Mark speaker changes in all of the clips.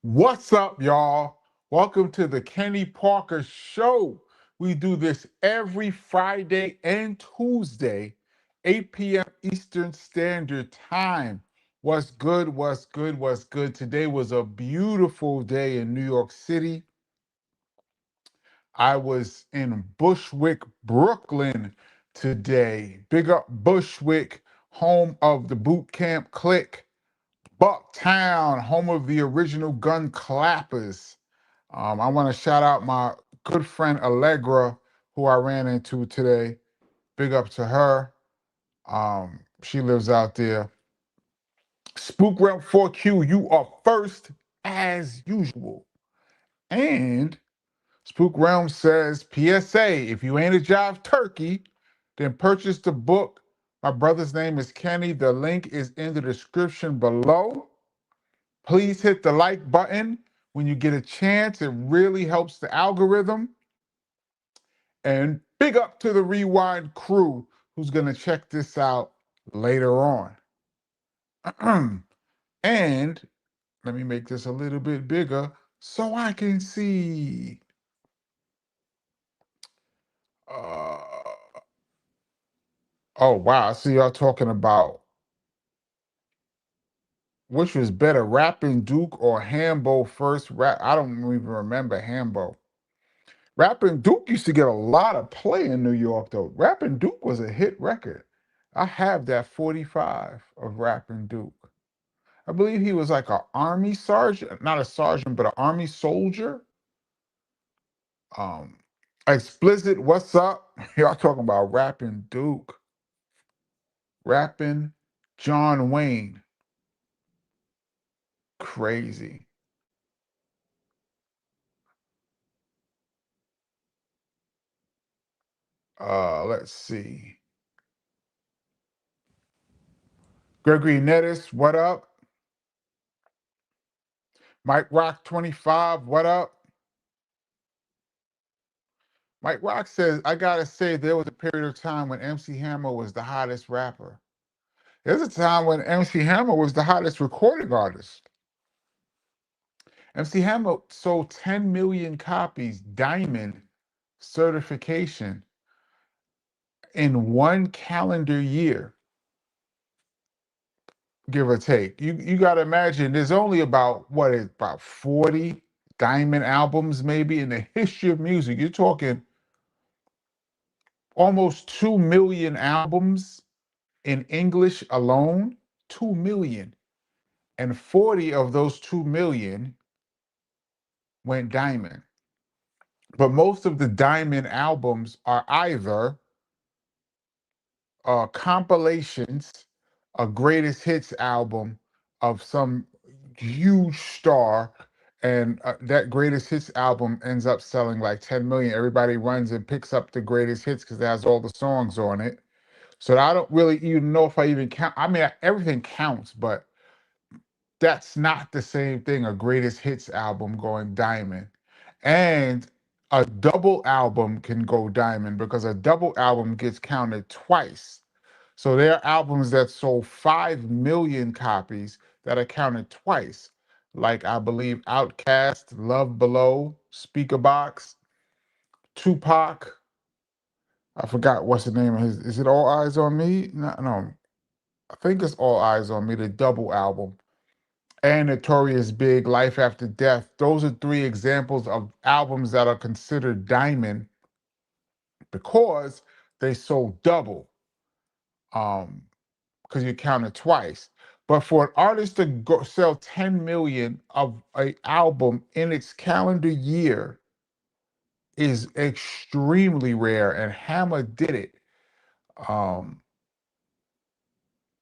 Speaker 1: What's up, y'all? Welcome to the Kenny Parker Show. We do this every Friday and Tuesday, 8 p.m. Eastern Standard Time. What's good? What's good? What's good? Today was a beautiful day in New York City. I was in Bushwick, Brooklyn today. Big up Bushwick, home of the boot camp clique. Bucktown, home of the original gun clappers. I want to shout out my good friend Allegra, who I ran into today. Big up to her. She lives out there. Spook Realm 4Q, you are first as usual. And Spook Realm says, PSA, if you ain't a jive turkey, then purchase the book. My brother's name is Kenny. The link is in the description below. Please hit the like button when you get a chance. It really helps the algorithm. And big up to the Rewind crew who's going to check this out later on. And let me make this a little bit bigger so I can see. Uh, oh, wow. I see y'all talking about which was better, Rapping Duke or Hambo first. I don't even remember Hambo. Rapping Duke used to get a lot of play in New York, though. Rapping Duke was a hit record. I have that 45 of Rapping Duke. I believe he was like an army sergeant, not a sergeant, but an army soldier. Um, Explicit, what's up? Y'all talking about Rapping Duke, Rapping John Wayne. Crazy. Let's see. Gregory Nettis, what up? Mike Rock 25, what up? Mike Rock says, I gotta say, there was a period of time when MC Hammer was the hottest rapper. There's a time when MC Hammer was the hottest recording artist. MC Hammer sold 10 million copies, diamond certification, in one calendar year, give or take. You gotta imagine there's only about 40 diamond albums maybe in the history of music. You're talking almost 2 million albums in English alone, 2 million. And 40 of those 2 million went diamond. But most of the diamond albums are either compilations, a greatest hits album of some huge star, and that greatest hits album ends up selling like 10 million. Everybody runs and picks up the greatest hits because it has all the songs on it. So I don't really even know if I even count. I mean, everything counts, but that's not the same thing, a greatest hits album going diamond. And a double album can go diamond because a double album gets counted twice. So there are albums that sold 5 million copies that are counted twice. Like I believe Outkast, Love Below, Speaker Box, Tupac. I forgot what's the name of his. Is it All Eyes on Me? No, no. I think it's All Eyes on Me, the double album. And Notorious Big, Life After Death. Those are three examples of albums that are considered diamond because they sold double. Because you count it twice. But for an artist to sell 10 million of an album in its calendar year is extremely rare, and Hammer did it. Um,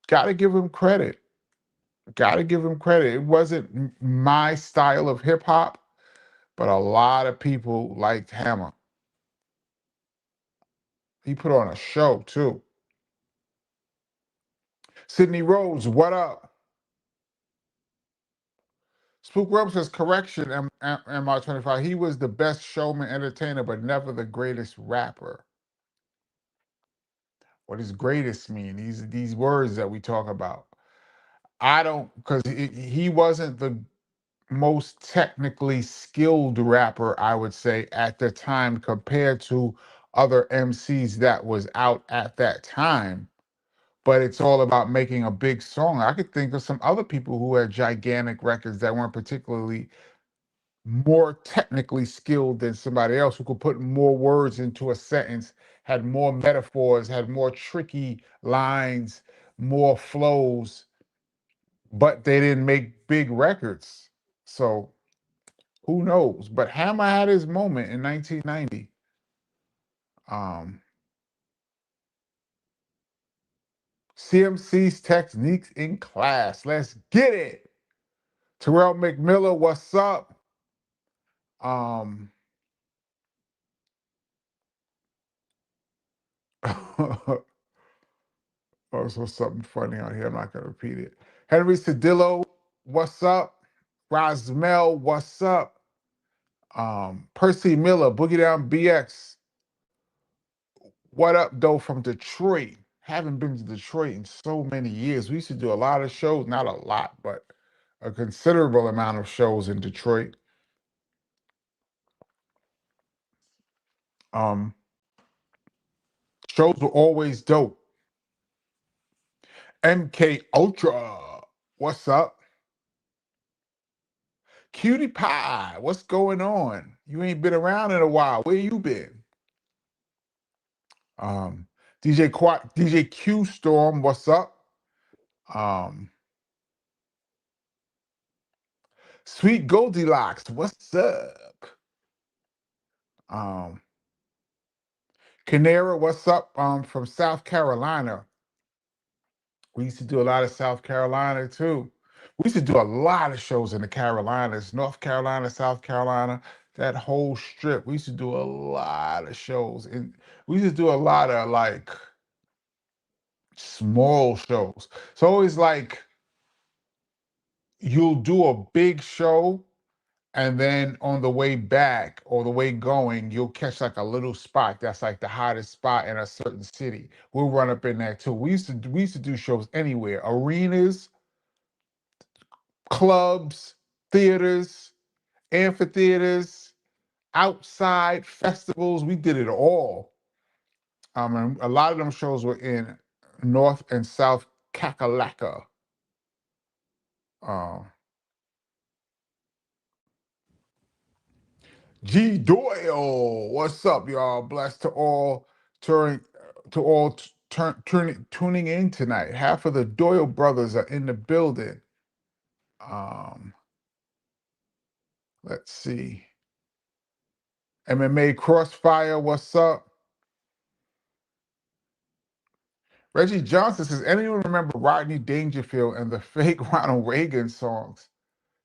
Speaker 1: Gotta give him credit. Gotta give him credit. It wasn't my style of hip hop, but a lot of people liked Hammer. He put on a show too. Sydney Rhodes, what up? Spook Web says, correction, MR25. He was the best showman entertainer, but never the greatest rapper. What does greatest mean? These words that we talk about. I don't, because he wasn't the most technically skilled rapper, I would say, at the time compared to other MCs that was out at that time. But it's all about making a big song. I could think of some other people who had gigantic records that weren't particularly more technically skilled than somebody else, who could put more words into a sentence, had more metaphors, had more tricky lines, more flows, but they didn't make big records. So who knows? But Hammer had his moment in 1990. Um, CMC's techniques in class. Let's get it. Terrell McMillan, what's up? Um, also something funny out here. I'm not gonna repeat it. Henry Cedillo, what's up? Rosmel, what's up? Percy Miller, Boogie Down BX, what up, though, from Detroit? Haven't been to Detroit in so many years. We used to do a lot of shows, not a lot, but a considerable amount of shows in Detroit. Um, Shows were always dope. MK Ultra, what's up? Cutie Pie, what's going on? You ain't been around in a while. Where you been? DJ Q Storm, what's up? Um, Sweet Goldilocks, what's up? Um, Canara, what's up? From South Carolina. We used to do a lot of South Carolina too. We used to do a lot of shows in the Carolinas, North Carolina, South Carolina, that whole strip. We used to do a lot of shows, and we used to do a lot of like small shows. So it's like you'll do a big show, and then on the way back or the way going, you'll catch like a little spot that's like the hottest spot in a certain city. We'll run up in there too. We used to do shows anywhere, arenas, clubs, theaters, amphitheaters, outside festivals. We did it all. And a lot of them shows were in North and South Kakalaka. Uh, G Doyle, what's up, y'all? Blessed to all turn to all tuning in tonight. Half of the Doyle brothers are in the building. Um, let's see. MMA Crossfire, what's up? Reggie Johnson says, anyone remember Rodney Dangerfield and the fake Ronald Reagan songs?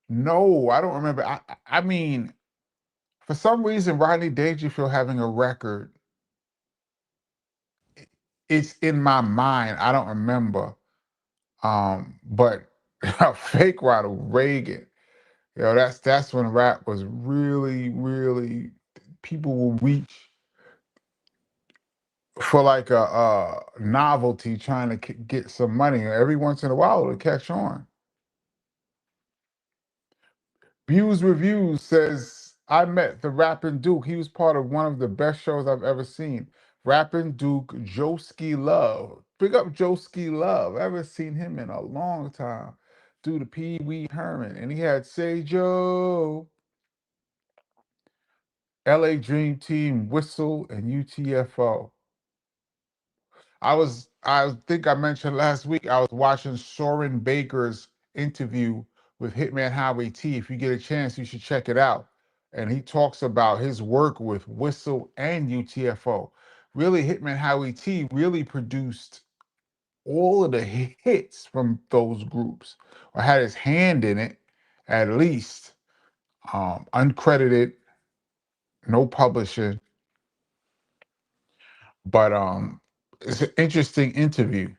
Speaker 1: No, I don't remember. I mean, for some reason, Rodney Dangerfield having a record, it's in my mind. I don't remember. But fake Ronald Reagan, that's when rap was really, really, people will reach for like a novelty, trying to get some money. Every once in a while, it'll catch on. Views Reviews says, I met the Rapping Duke. He was part of one of the best shows I've ever seen. Rapping Duke, Joeski Love. Big up Joeski Love. I haven't seen him in a long time. Due to Pee Wee Herman. And he had Say Joe, LA Dream Team, Whistle, and UTFO. I think I mentioned last week, I was watching Soren Baker's interview with Hitman Highway T. If you get a chance, you should check it out. And he talks about his work with Whistle and UTFO. Really, Hitman Highway T really produced all of the hits from those groups, or had his hand in it, at least. Uncredited, no publishing. But it's an interesting interview.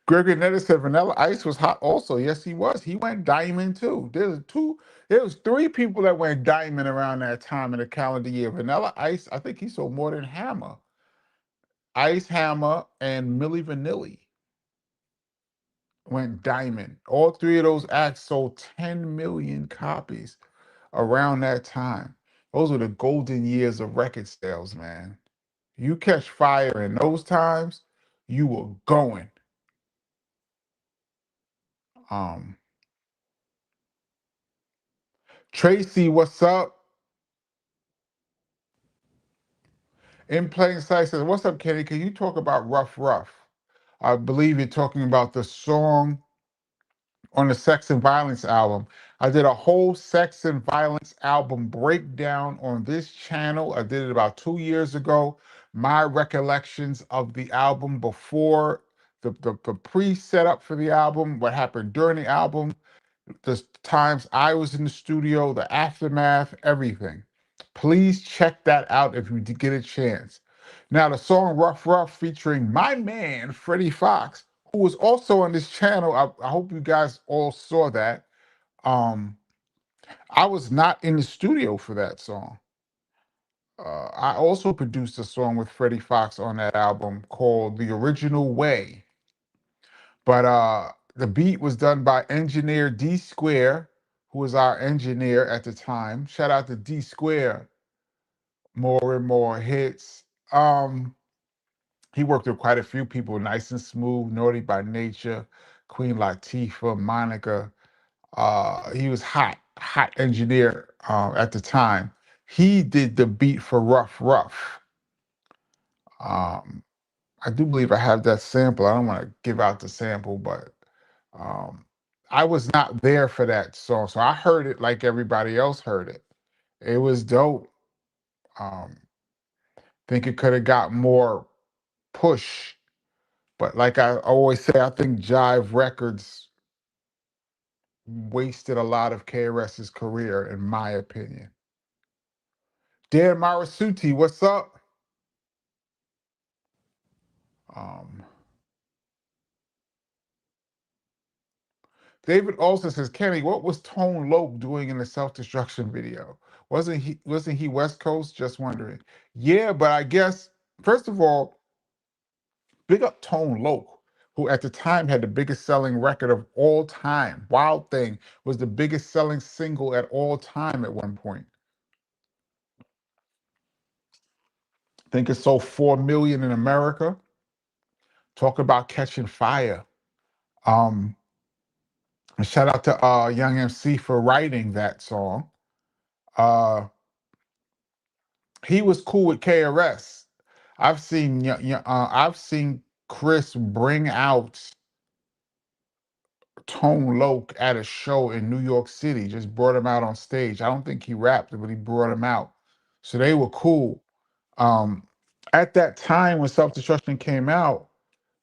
Speaker 1: Gregory Netter said Vanilla Ice was hot also. Yes, he was. He went diamond too. There was three people that went diamond around that time in the calendar year. Vanilla Ice, I think he sold more than Hammer. Ice Hammer and Millie Vanilli. went diamond. All three of those acts sold 10 million copies around that time. Those were the golden years of record sales, man. You catch fire in those times, you were going. Um, Tracy, what's up? In plain sight says, "What's up, Kenny? Can you talk about Rough Rough?" I believe you're talking about the song on the Sex and Violence album. I did a whole Sex and Violence album breakdown on this channel. I did it about 2 years ago. My recollections of the album before the pre-setup for the album, what happened during the album, the times I was in the studio, the aftermath, everything. Please check that out if you get a chance. Now, the song Rough Rough featuring my man, Freddie Fox, who was also on this channel. I hope you guys all saw that. Um, I was not in the studio for that song. I also produced a song with Freddie Fox on that album called The Original Way. But the beat was done by engineer D Square, who was our engineer at the time. Shout out to D Square. More and more hits. He worked with quite a few people, Nice and Smooth, Naughty by Nature, Queen Latifah, Monica. He was hot engineer at the time. He did the beat for Rough Rough. Um, I do believe I have that sample. I don't want to give out the sample, but um, I was not there for that song, so I heard it like everybody else heard it. It was dope. Um, think it could have got more push, but like I always say, I think Jive Records wasted a lot of KRS's career, in my opinion. Dan Marasuti, what's up? Um, David also says, Kenny, what was Tone Loc doing in the self-destruction video? Wasn't he West Coast? Just wondering. Yeah, but I guess first of all, big up Tone Loc, who at the time had the biggest selling record of all time. Wild Thing was the biggest selling single at all time at one point. I think it sold 4 million in America. Talk about catching fire. Um, and shout out to Young MC for writing that song. Uh, he was cool with KRS. I've seen Chris bring out Tone Loc at a show in New York City. Just brought him out on stage. I don't think he rapped, but he brought him out. So they were cool. Um, at that time when Self Destruction came out,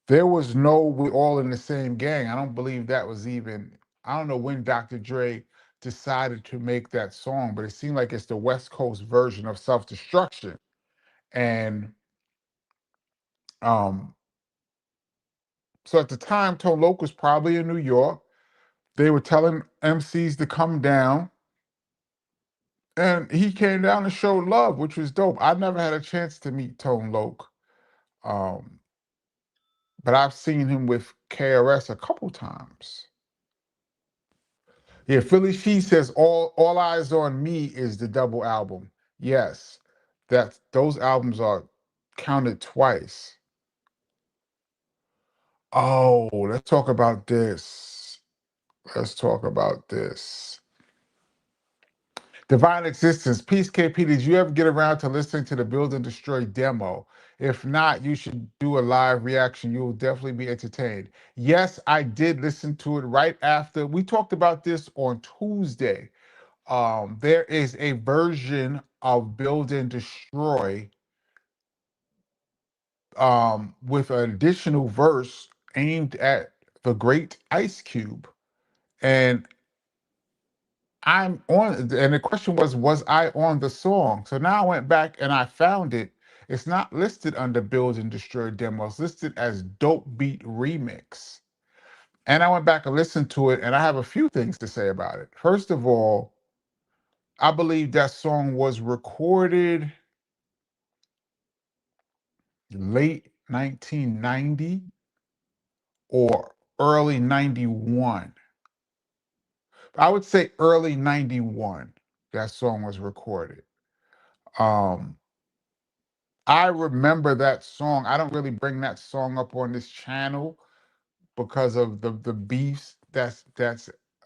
Speaker 1: there was no "we all in the same gang." I don't believe that was even. I don't know when Dr. Dre decided to make that song, but it seemed like it's the West Coast version of Self Destruction. And um, so at the time, Tone Loc was probably in New York. They were telling MCs to come down, and he came down and showed love, which was dope. I never had a chance to meet Tone Loc, um, but I've seen him with KRS a couple times. Yeah, Philly She says all eyes on me is the double album. Yes, that those albums are counted twice. Oh, let's talk about this. Let's talk about this. Divine Existence. Peace, KP. Did you ever get around to listening to the Build and Destroy demo? If not, you should do a live reaction. You will definitely be entertained. Yes, I did listen to it right after. We talked about this on Tuesday. There is a version of Build and Destroy with an additional verse aimed at the great Ice Cube. And I'm on, and the question was I on the song? So now I went back and I found it. It's not listed under Build and Destroy demo. It's listed as Dope Beat Remix. And I went back and listened to it, and I have a few things to say about it. First of all, I believe that song was recorded late 1990 or early 91. I would say early 91 that song was recorded. Um, I remember that song. I don't really bring that song up on this channel because of the beefs that's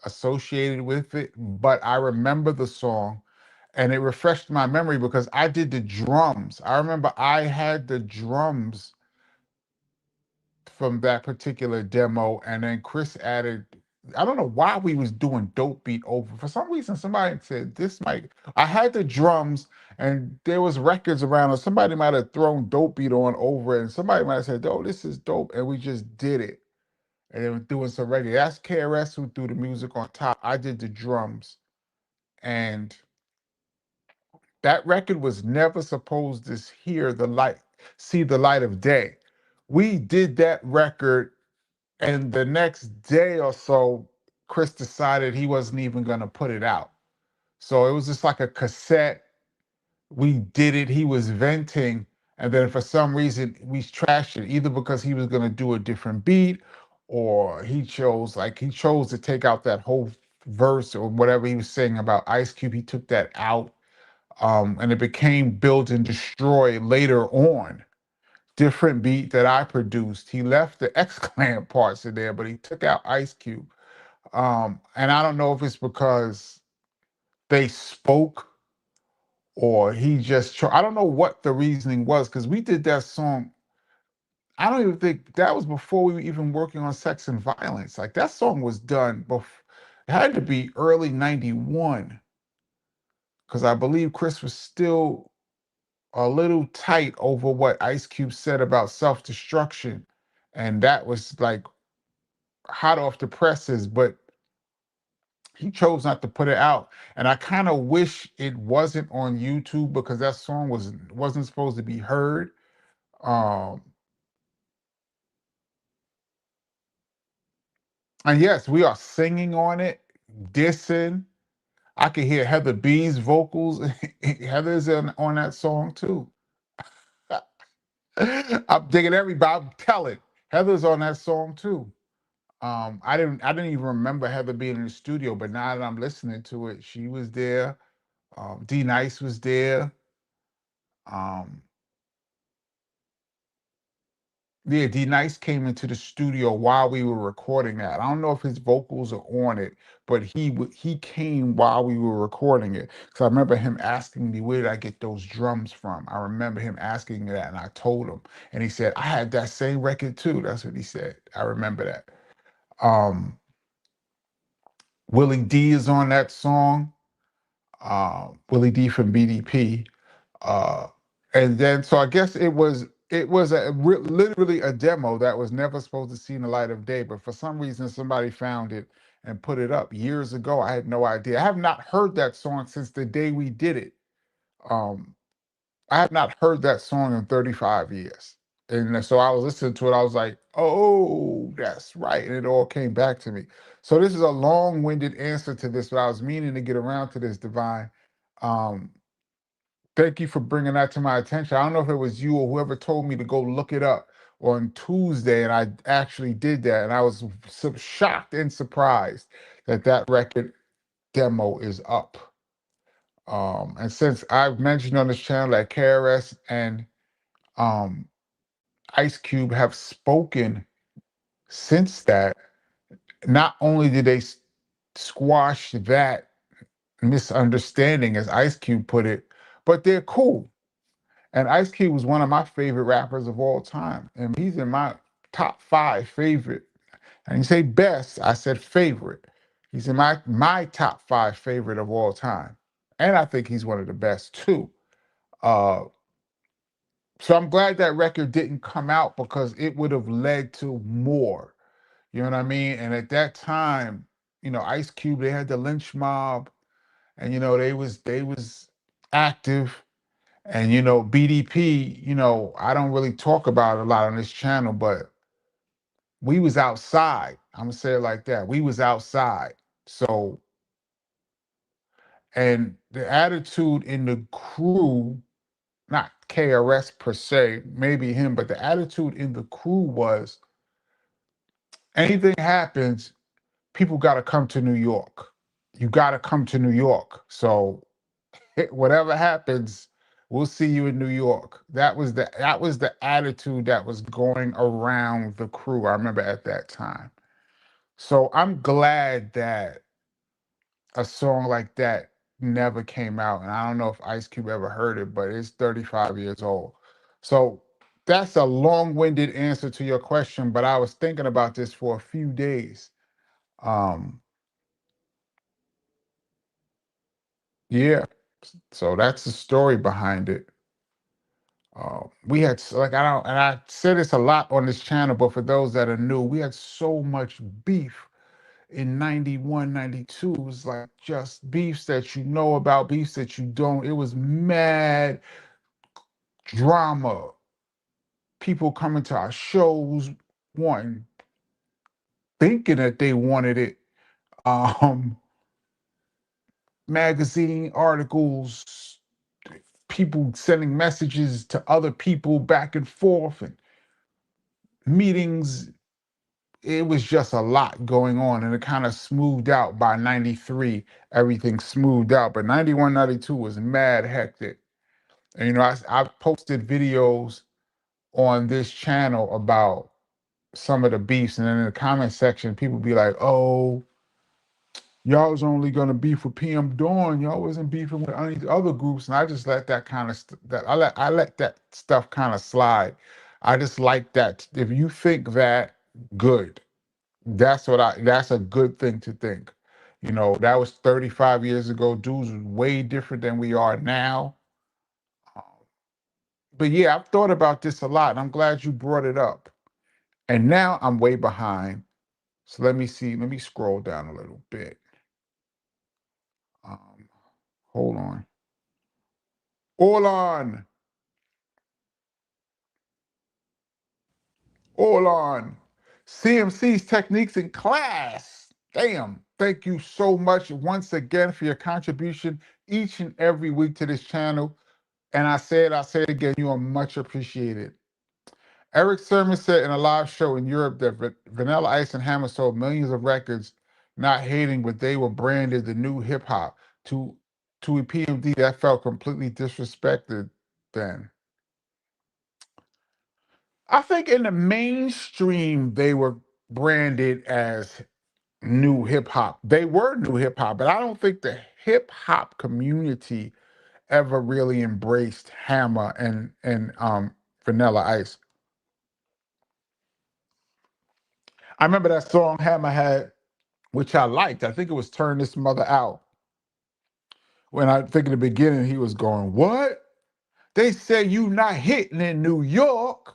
Speaker 1: associated with it, but I remember the song and it refreshed my memory because I did the drums. I remember I had the drums from that particular demo, and then Chris added. I don't know why we was doing dope beat over. For some reason, somebody said this might. I had the drums, and there was records around, or somebody might have thrown dope beat on over it, and somebody might have said, "Oh, this is dope," and we just did it. And they were doing some reggae. That's KRS who threw the music on top. I did the drums, and that record was never supposed to see the light of day. We did that record, and the next day or so, Chris decided he wasn't even going to put it out. So it was just like a cassette. We did it. He was venting. And then for some reason, we trashed it, either because he was going to do a different beat or he chose to take out that whole verse or whatever he was saying about Ice Cube. He took that out. And it became Build and Destroy later on. Different beat that I produced. He left the X-Clan parts in there, but he took out Ice Cube. And I don't know if it's because they spoke or he just, I don't know what the reasoning was, because we did that song. I don't even think that was before we were even working on Sex and Violence. Like that song was done before, it had to be early 91, because I believe Chris was still a little tight over what Ice Cube said about self-destruction. And that was like hot off the presses, but he chose not to put it out. And I kind of wish it wasn't on YouTube because that song wasn't supposed to be heard. Um, and yes, we are singing on it, dissing. I can hear Heather B's vocals. Heather's on that song too. I'm digging everybody. I'm telling. Heather's on that song too. I didn't even remember Heather being in the studio, but now that I'm listening to it, she was there. D Nice was there. Um, yeah, D Nice came into the studio while we were recording that. I don't know if his vocals are on it, but he came while we were recording it. Because I remember him asking me, where did I get those drums from? I remember him asking me that, and I told him, and he said, I had that same record too. That's what he said. I remember that. Um, Willie D is on that song. Willie D from BDP. Uh, and then, so I guess it was literally a demo that was never supposed to see the light of day, but for some reason somebody found it and put it up years ago. I had no idea. I have not heard that song since the day we did it. Um, I have not heard that song in 35 years. And so I was listening to it, I was like, oh, that's right. And it all came back to me. So this is a long-winded answer to this, but I was meaning to get around to this, Divine. Um, Thank you for bringing that to my attention. I don't know if it was you or whoever told me to go look it up on Tuesday, and I actually did that, and I was shocked and surprised that that record demo is up. And since I've mentioned on this channel that KRS and um, Ice Cube have spoken since that, not only did they squash that misunderstanding, as Ice Cube put it, but they're cool. And Ice Cube was one of my favorite rappers of all time. And he's in my top 5 favorite. And you say best, I said favorite. He's in my top 5 favorite of all time. And I think he's one of the best too. Uh, so I'm glad that record didn't come out because it would have led to more. You know what I mean? And at that time, Ice Cube, they had the lynch mob, and they was active. And BDP, I don't really talk about it a lot on this channel, but we was outside. I'm gonna say it like that. We was outside. So, and the attitude in the crew, not KRS per se, maybe him, but the attitude in the crew was, anything happens, people got to come to New York. You got to come to New York. So whatever happens, we'll see you in New York. That was the attitude that was going around the crew. I remember at that time. So I'm glad that a song like that never came out. And I don't know if Ice Cube ever heard it, but it's 35 years old. So that's a long-winded answer to your question, but I was thinking about this for a few days. Um, yeah, so that's the story behind it. We had like I don't, and I say this a lot on this channel, but for those that are new, we had so much beef in 91, 92. It was like just beefs that you know about, beefs that you don't. It was mad drama. People coming to our shows wanting, thinking that they wanted it. Um, Magazine articles, people sending messages to other people back and forth, and meetings. It was just a lot going on, and it kind of smoothed out by 93. Everything smoothed out, but 91, 92 was mad hectic. And I've posted videos on this channel about some of the beefs, and then in the comment section people be like, oh, y'all was only going to beef with PM Dawn, y'all wasn't beefing with any other groups. And I just let that kind of I let that stuff kind of slide. I just like that. If you think that, good. That's a good thing to think. That was 35 years ago. Dudes was way different than we are now. Um, but yeah, I've thought about this a lot, and I'm glad you brought it up. And now I'm way behind. So let me see. Let me scroll down a little bit. Um, hold on. Hold on. Hold on. CMC's techniques in class. Damn. Thank you so much once again for your contribution each and every week to this channel. And I say it again, you are much appreciated. Eric Sermon said in a live show in Europe that Vanilla Ice and Hammer sold millions of records, not hating, but they were branded the new hip hop. To a PMD, that felt completely disrespected then. I think in the mainstream, they were branded as new hip hop. They were new hip hop, but I don't think the hip hop community ever really embraced Hammer and Vanilla Ice. I remember that song Hammer had, which I liked. I think it was "Turn This Mother Out." When I think in the beginning he was going, "What? They say you not hitting in New York."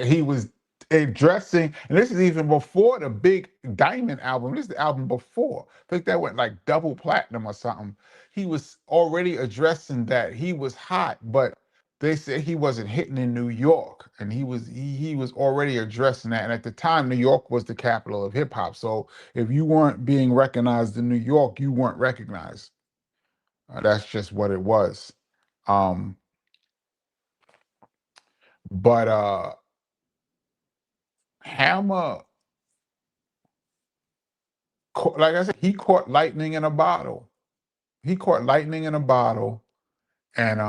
Speaker 1: He was addressing, and this is even before the big Diamond album. This is the album before. I think that went like double platinum or something. He was already addressing that he was hot, but they said he wasn't hitting in New York, and he was already addressing that. And at the time, New York was the capital of hip hop. So if you weren't being recognized in New York, you weren't recognized. That's just what it was. Um, but Hammer, like I said, he caught lightning in a bottle. He caught lightning in a bottle, and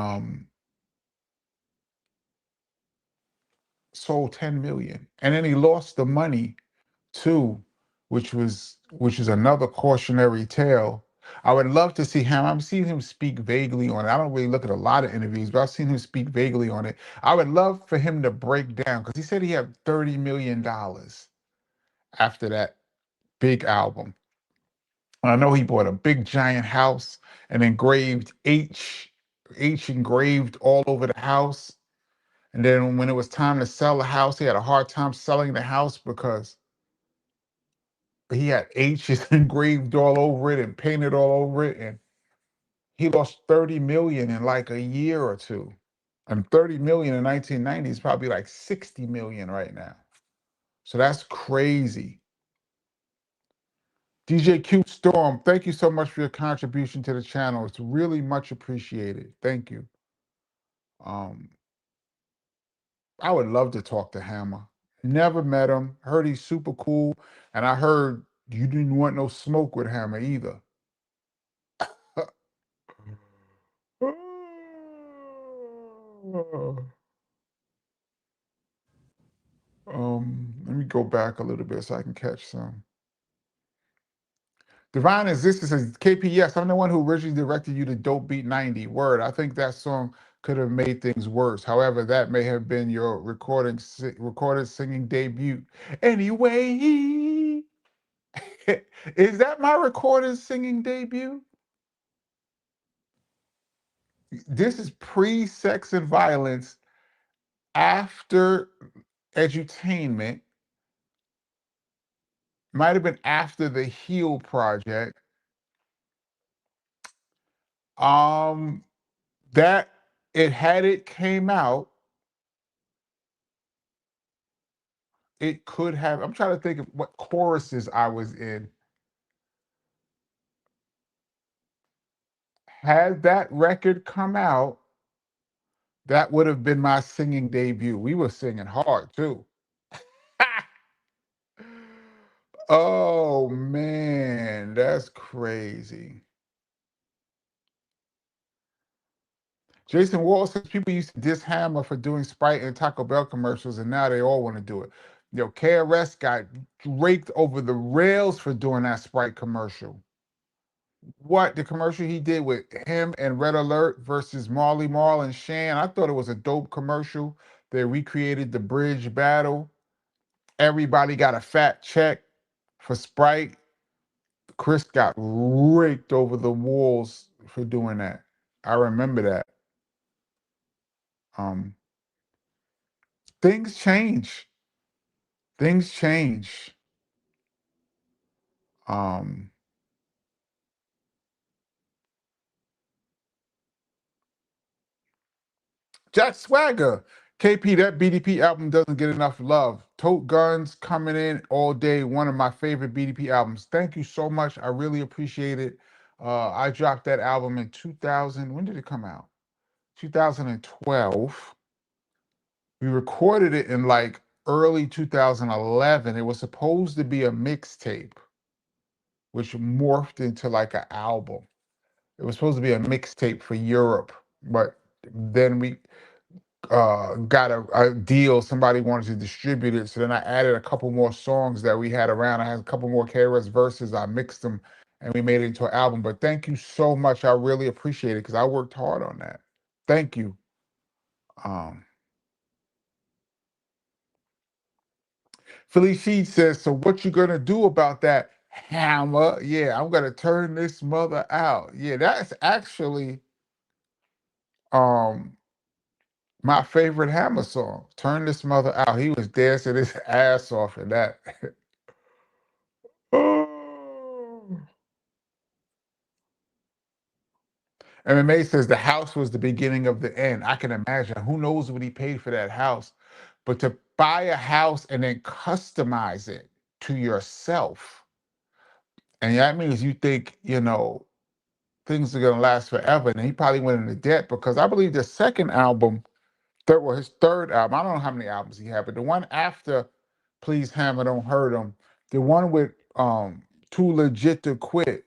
Speaker 1: sold 10 million. And then he lost the money too, which is another cautionary tale. I would love to see him. I've seen him speak vaguely on it. I don't really look at a lot of interviews, but I've seen him speak vaguely on it. I would love for him to break down, because he said he had $30 million after that big album. I know he bought a big giant house and engraved H engraved all over the house. And then when it was time to sell the house, he had a hard time selling the house because he had H's engraved all over it and painted all over it. And he lost 30 million in like a year or two. And 30 million in 1990 is probably like 60 million right now. So that's crazy. DJ Q Storm, thank you so much for your contribution to the channel. It's really much appreciated. Thank you. Um, I would love to talk to Hammer. Never met him. Heard he's super cool, and I heard you didn't want no smoke with Hammer either. Let me go back a little bit so I can catch some. Divine Existence says, KP, yes, I'm the one who originally directed you to Dope Beat 90. Word. I think that song could have made things worse. However, that may have been your recorded singing debut. Anyway, is that my recorded singing debut? This is pre-sex and violence, after edutainment, might have been after the Heal Project. That it had it came out, it could have. I'm trying to think of what choruses I was in. Had that record come out, that would have been my singing debut. We were singing hard too. Oh man, that's crazy. Jason Wall says people used to diss Hammer for doing Sprite and Taco Bell commercials, and now they all want to do it. KRS got raked over the rails for doing that Sprite commercial. What, the commercial he did with him and Red Alert versus Marley Marl and Shan? I thought it was a dope commercial. They recreated the bridge battle. Everybody got a fat check for Sprite. Chris got raked over the walls for doing that. I remember that. Um, things change. Things change. Um, Jack Swagger, KP, that BDP album doesn't get enough love. Tote Guns coming in all day. One of my favorite BDP albums. Thank you so much. I really appreciate it. I dropped that album in 2000. When did it come out? 2012. We recorded it in like early 2011. It was supposed to be a mixtape, which morphed into like an album. It was supposed to be a mixtape for Europe, but then we got a deal. Somebody wanted to distribute it, so then I added a couple more songs that we had around. I had a couple more KRS verses. I mixed them, and we made it into an album. But thank you so much. I really appreciate it because I worked hard on that. Thank you. Um, Philly Sheed says, "So what you gonna do about that Hammer?" Yeah, I'm gonna turn this mother out. Yeah, that's actually um my favorite Hammer song. Turn this mother out. He was dancing his ass off in that. Oh. MMA says the house was the beginning of the end. I can imagine. Who knows what he paid for that house? But to buy a house and then customize it to yourself, and that means you think, things are gonna last forever. And he probably went into debt because I believe the second album, his third album, I don't know how many albums he had, but the one after Please Hammer Don't Hurt Him, the one with Too Legit to Quit,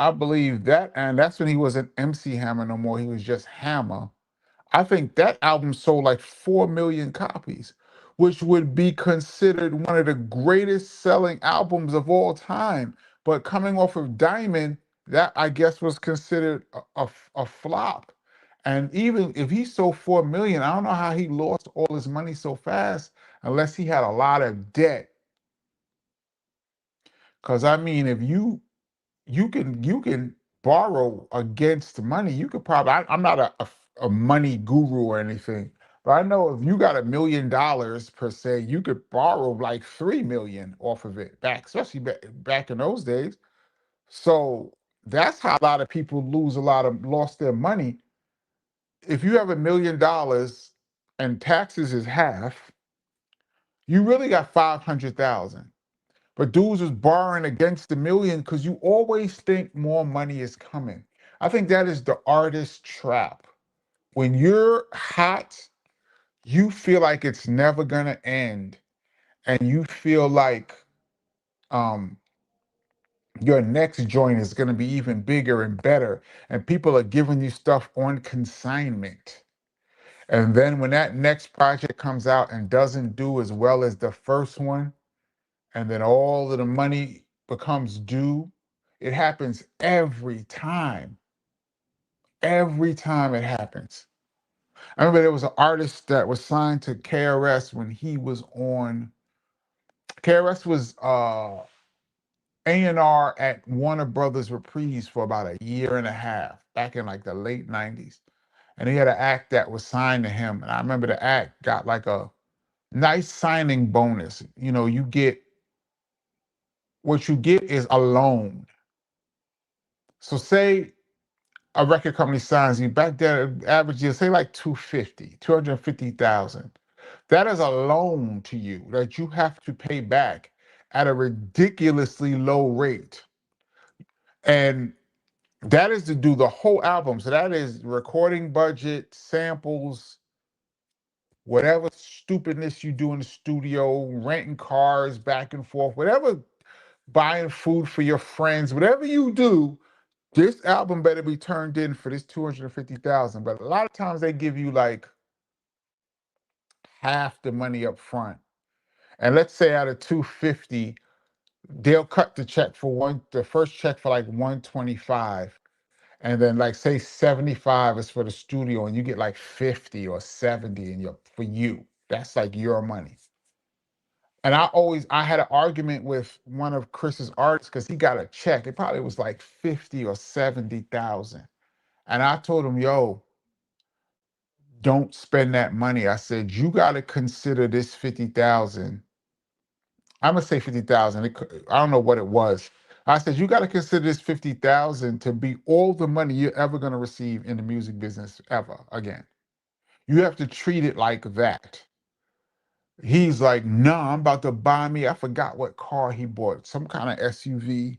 Speaker 1: I believe that, and that's when he wasn't MC Hammer no more. He was just Hammer. I think that album sold like 4 million copies, which would be considered one of the greatest selling albums of all time. But coming off of Diamond, that I guess was considered a flop. And even if he sold 4 million, I don't know how he lost all his money so fast unless he had a lot of debt. Because I mean, if you can borrow against money. You could probably. I'm not a money guru or anything, but I know if you got $1 million per se, you could borrow like 3 million off of it back, especially back in those days. So that's how a lot of people lost their money. If you have $1 million and taxes is half, you really got 500,000. But dudes was borrowing against the million because you always think more money is coming. I think that is the artist trap. When you're hot, you feel like it's never gonna end, and you feel like um your next joint is gonna be even bigger and better, and people are giving you stuff on consignment. And then when that next project comes out and doesn't do as well as the first one, and then all of the money becomes due, it happens every time. Every time it happens. I remember there was an artist that was signed to KRS when he was on. KRS was A&R at Warner Brothers Reprise for about a year and a half back in like the late 90s. And he had an act that was signed to him. And I remember the act got like a nice signing bonus. You know, you get what you get is a loan. So say a record company signs you back then, average year, say like 250,000. That is a loan to you that you have to pay back at a ridiculously low rate. And that is to do the whole album. So that is recording budget, samples, whatever stupidness you do in the studio, renting cars back and forth, whatever, buying food for your friends, whatever you do, this album better be turned in for this 250,000. But a lot of times they give you like half the money up front. And let's say out of 250, they'll cut the check for the first check for like 125. And then like say 75 is for the studio and you get like 50 or 70 in your for you. That's like your money. And I had an argument with one of Chris's artists because he got a check. It probably was like 50 or 70,000. And I told him, yo, don't spend that money. I said, you gotta consider this 50,000. I'm gonna say 50,000. I don't know what it was. I said, you gotta consider this 50,000 to be all the money you're ever gonna receive in the music business ever again. You have to treat it like that. He's like, no, I'm about to buy me. I forgot what car he bought, some kind of SUV.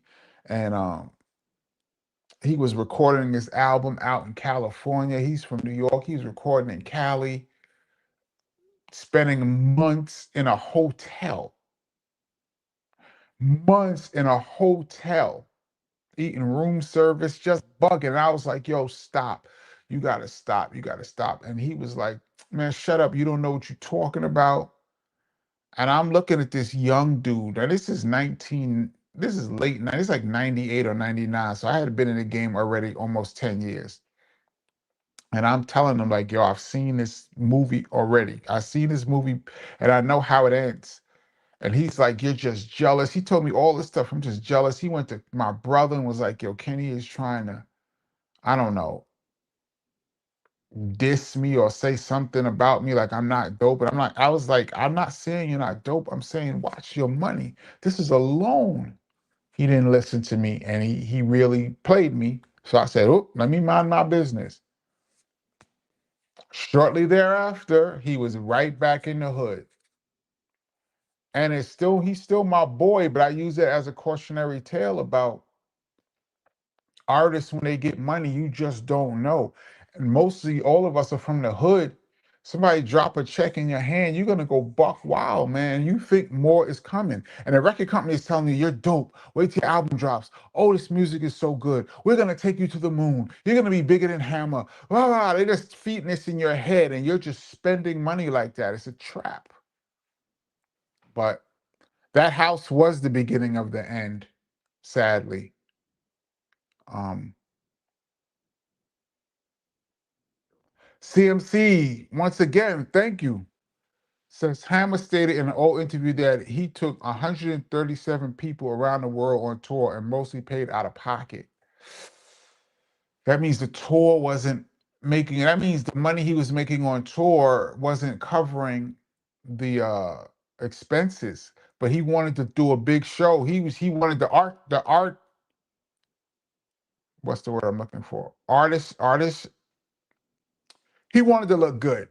Speaker 1: And he was recording his album out in California. He's from New York. He's recording in Cali, spending months in a hotel, eating room service, just bugging. And I was like, yo, stop. You gotta stop. You gotta stop. And he was like, man, shut up. You don't know what you're talking about. And I'm looking at this young dude. Now this is late 90s, it's like 98 or 99. So I had been in the game already almost 10 years. And I'm telling him, like, yo, I've seen this movie already. I've seen this movie and I know how it ends. And he's like, you're just jealous. He told me all this stuff. I'm just jealous. He went to my brother and was like, yo, Kenny is trying to, I don't know, diss me or say something about me like I'm not dope. And I was like, I'm not saying you're not dope. I'm saying watch your money. This is a loan. He didn't listen to me and he really played me. So I said, oh, let me mind my business. Shortly thereafter, he was right back in the hood. And he's still my boy, but I use it as a cautionary tale about artists when they get money, you just don't know. And mostly all of us are from the hood. Somebody drop a check in your hand, you're gonna go buck wild, man. You think more is coming. And the record company is telling you you're dope. Wait till your album drops. Oh, this music is so good. We're gonna take you to the moon. You're gonna be bigger than Hammer. Blah, they're just feeding this in your head, and you're just spending money like that. It's a trap. But that house was the beginning of the end, sadly. Um, CMC, once again, thank you. Says Hammer stated in an old interview that he took 137 people around the world on tour and mostly paid out of pocket. That means the tour wasn't making, that means the money he was making on tour wasn't covering the expenses. But he wanted to do a big show. He wanted the art, what's the word I'm looking for? Artist, he wanted to look good.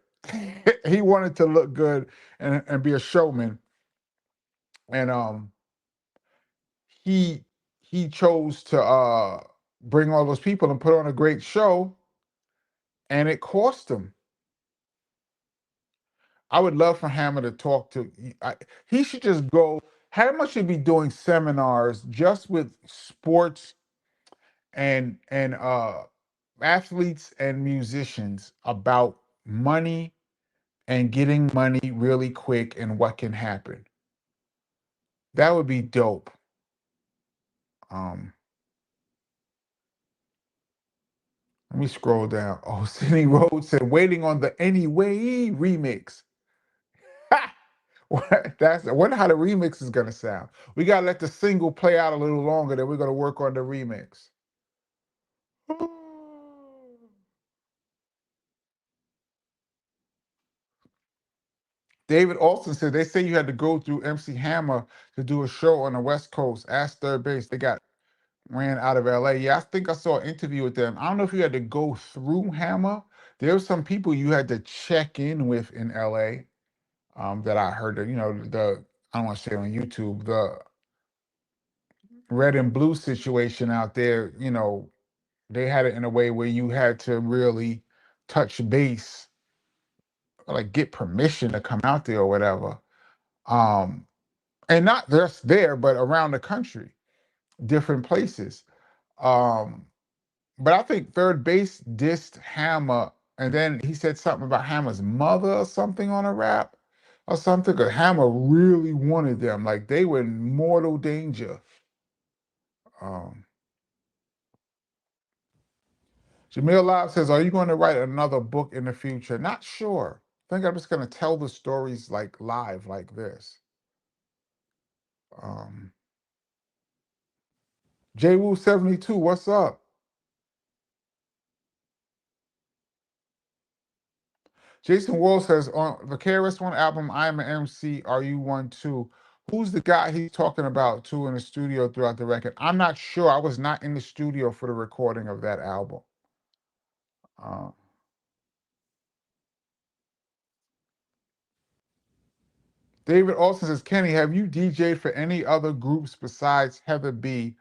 Speaker 1: He wanted to look good and be a showman. And he he chose to bring all those people and put on a great show, and it cost him. I would love for Hammer to talk to. He should just go. Hammer should be doing seminars just with sports and athletes and musicians about money and getting money really quick and what can happen. That would be dope. Um, Let me scroll down. Oh, Sydney Rhodes said, "Waiting on the Anyway remix." I wonder how the remix is gonna sound. We gotta let the single play out a little longer, then we're gonna work on the remix. David Alston said they say you had to go through MC Hammer to do a show on the West Coast. Ask Third Base. They got ran out of LA. Yeah, I think I saw an interview with them. I don't know if you had to go through Hammer. There were some people you had to check in with in LA. That I heard that, the I don't want to say on YouTube, the red and blue situation out there, they had it in a way where you had to really touch base, like get permission to come out there or whatever. Um, and not just there, but around the country, different places. Um, but I think Third Base dissed Hammer, and then he said something about Hammer's mother or something on a rap or something. Because Hammer really wanted them, like they were in mortal danger. Um, Jamil Live says, "Are you going to write another book in the future?" Not sure. I think I'm just going to tell the stories like live, like this. Um, JWoo72, what's up? Jason Wall says, on the KRS-One album, I Am an MC, Are You One Too? Who's the guy he's talking about too in the studio throughout the record? I'm not sure. I was not in the studio for the recording of that album. Uh, David Austin says, Kenny, have you DJed for any other groups besides Heather B?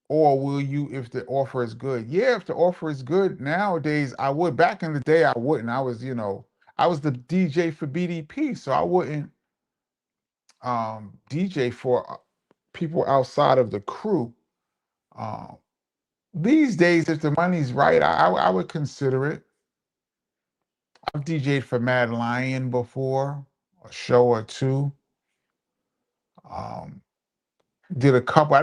Speaker 1: Or will you if the offer is good? Yeah, if the offer is good nowadays, I would. Back in the day, I wouldn't. I was the DJ for BDP, so I wouldn't DJ for people outside of the crew. Um, these days, if the money's right, I would consider it. I've DJed for Mad Lion before, a show or two. Um, did a couple. I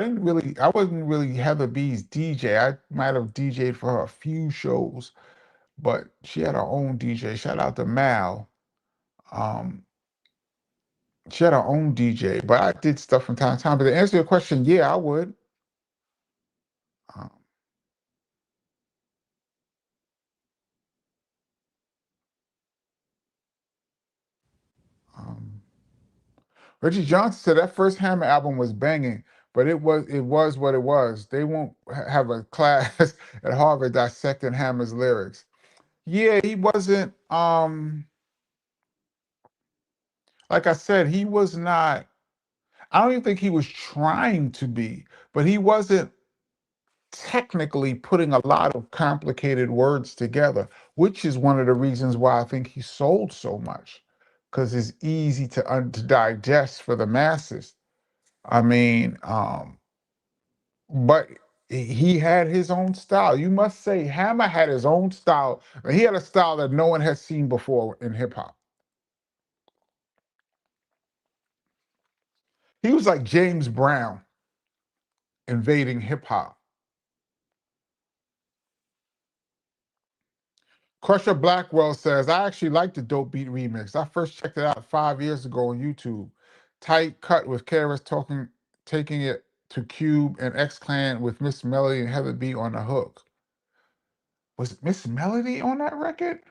Speaker 1: wasn't really Heather B's DJ. I might have DJed for her a few shows, but she had her own DJ. Shout out to Mal. Um, she had her own DJ, but I did stuff from time to time. But to answer your question, yeah, I would. Um, um, Reggie Johnson said that first Hammer album was banging, but it was what it was. They won't have a class at Harvard dissecting Hammer's lyrics. Yeah, he wasn't. Like I said, he was not. I don't even think he was trying to be, but he wasn't technically putting a lot of complicated words together, which is one of the reasons why I think he sold so much, because it's easy to digest for the masses. I mean, but he had his own style. You must say Hammer had his own style. He had a style that no one had seen before in hip hop. He was like James Brown invading hip hop. Crusher Blackwell says, I actually like the Dope Beat remix. I first checked it out 5 years ago on YouTube. Tight cut with Karis taking it to Cube and X Clan with Miss Melody and Heather B on the hook. Was Miss Melody on that record?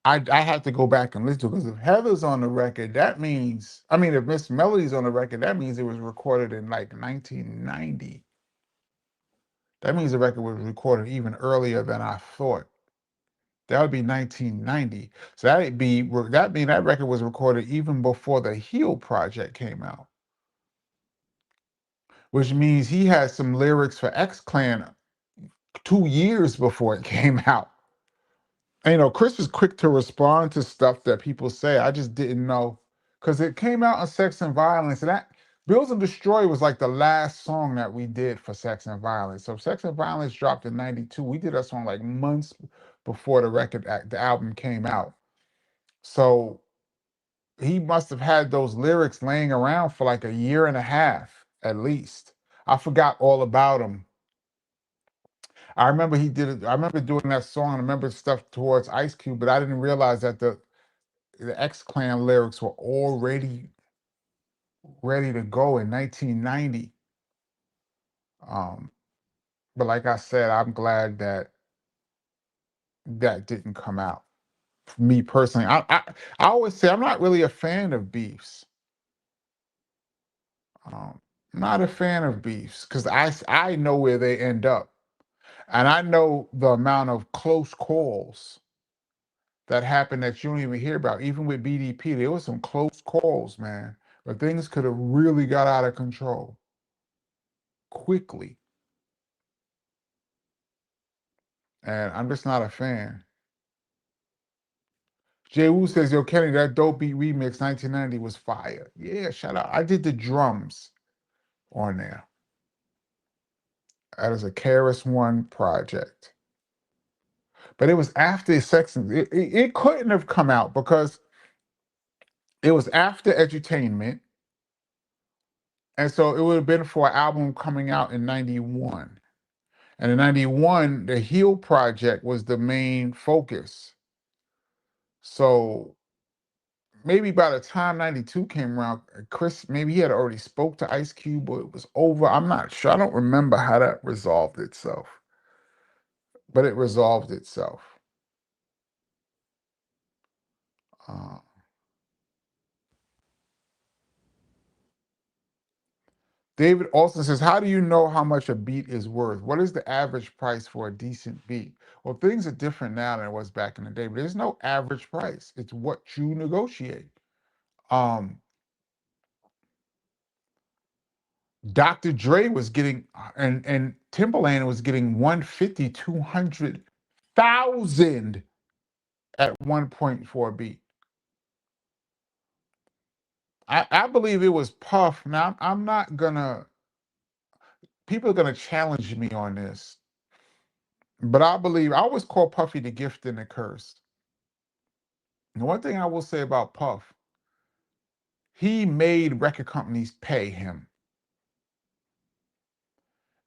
Speaker 1: I have to go back and listen to it because if Heather's on the record, that means, I mean, if Miss Melody's on the record, that means it was recorded in like 1990. That means the record was recorded even earlier than I thought. That would be 1990. So that mean that record was recorded even before the Heal Project came out, which means he had some lyrics for X Clan 2 years before it came out. And, you know, Chris was quick to respond to stuff that people say. I just didn't know because it came out on Sex and Violence, and that Bills and Destroy was like the last song that we did for Sex and Violence. So Sex and Violence dropped in '92. We did that song like months before the album came out. So he must have had those lyrics laying around for like a year and a half at least. I forgot all about them. I remember he did it. I remember doing that song. I remember stuff towards Ice Cube, but I didn't realize that the X Clan lyrics were already ready to go in 1990. Um, but like I said, I'm glad that that didn't come out. Me personally, I always say I'm not really a fan of beefs. I'm not a fan of beefs because I know where they end up, and I know the amount of close calls that happened that you don't even hear about. Even with BDP, there was some close calls, man, but things could have really got out of control quickly. And I'm just not a fan. Jay Wu says, "Yo, Kenny, that Dope Beat remix 1990 was fire." Yeah, shout out. I did the drums on there. That is a KRS One project. But it was after Section. It couldn't have come out because it was after Edutainment. And so it would have been for an album coming out in 91. And in 91, the Heal Project was the main focus. So maybe by the time 92 came around, Chris, maybe he had already spoke to Ice Cube, or it was over. I'm not sure. I don't remember how that resolved itself. But it resolved itself. Uh, David Austin says, "How do you know how much a beat is worth? What is the average price for a decent beat?" Well, things are different now than it was back in the day, but there's no average price. It's what you negotiate. Um, Dr. Dre was getting, and Timberland was getting 150, 200,000 at one point for a beat. I believe it was Puff. Now, I'm not gonna, people are gonna challenge me on this, but I believe, I always call Puffy the gift and the curse. And one thing I will say about Puff, he made record companies pay him.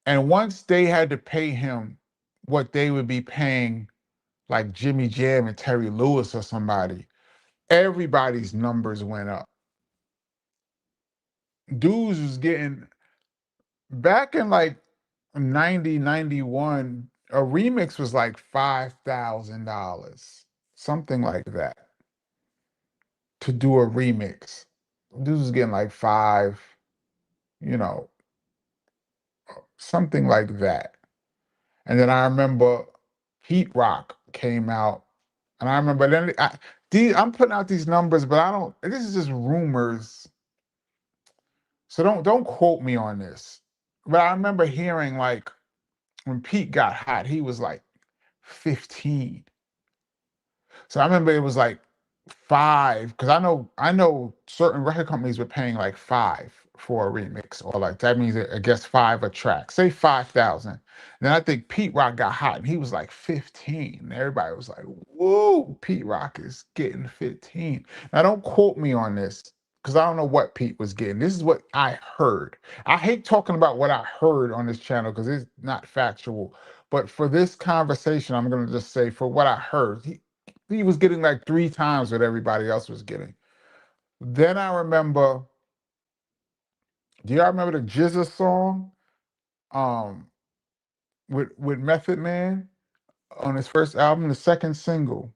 Speaker 1: And once they had to pay him what they would be paying like Jimmy Jam and Terry Lewis or somebody, everybody's numbers went up. Dudes was getting, back in like 90, 91, a remix was like $5,000, something like that, to do a remix. Dudes was getting like five, you know, something like that. And then I remember Heat Rock came out, and I remember then I'm putting out these numbers, but I don't. This is just rumors, so don't quote me on this. But I remember hearing like when Pete got hot, he was like 15. So I remember it was like five, because I know certain record companies were paying like five for a remix, or like that means I guess five a track. Say 5,000. Then I think Pete Rock got hot and he was like 15. And everybody was like, "Whoa, Pete Rock is getting 15." Now don't quote me on this because I don't know what Pete was getting. This is what I heard. I hate talking about what I heard on this channel because it's not factual. But for this conversation, I'm gonna just say for what I heard, he was getting like three times what everybody else was getting. Then I remember, do y'all remember the Jizza song um, with Method Man on his first album, the second single,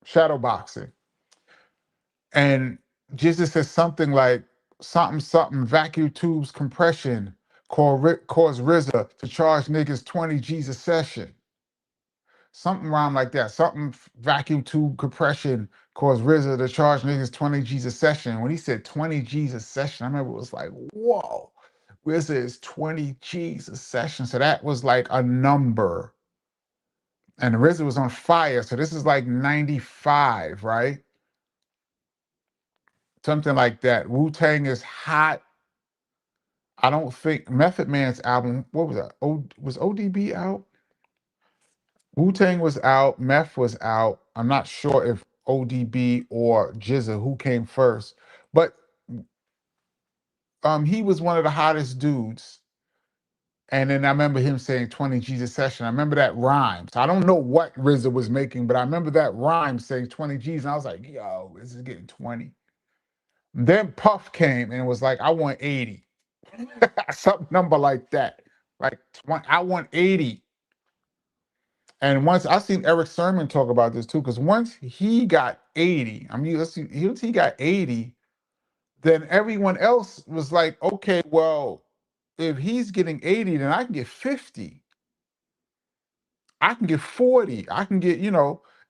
Speaker 1: Shadowboxing? And Jizza says something like, something, something, vacuum tubes compression, cause RZA to charge niggas 20 G's a session. Something rhyme like that. Something vacuum tube compression caused RZA to charge niggas 20 G's a session. When he said 20 G's a session, I remember it was like, whoa, RZA is 20 G's a session. So that was like a number and the RZA was on fire. So this is like 95, right? Something like that. Wu-Tang is hot. I don't think Method Man's album, what was that? Was ODB out? Wu-Tang was out, Meth was out. I'm not sure if ODB or Jizza who came first, but he was one of the hottest dudes. And then I remember him saying 20 G's a session. I remember that rhyme. So I don't know what RZA was making, but I remember that rhyme saying 20 G's. And I was like, yo, this is getting 20. Then Puff came and was like, I want 80. Some number like that. Like 20, I want 80. And once I seen Eric Sermon talk about this too, because once he got 80, I mean, let's see, once he got 80, then everyone else was like, okay, well, if he's getting 80, then I can get 50. I can get 40. I can get,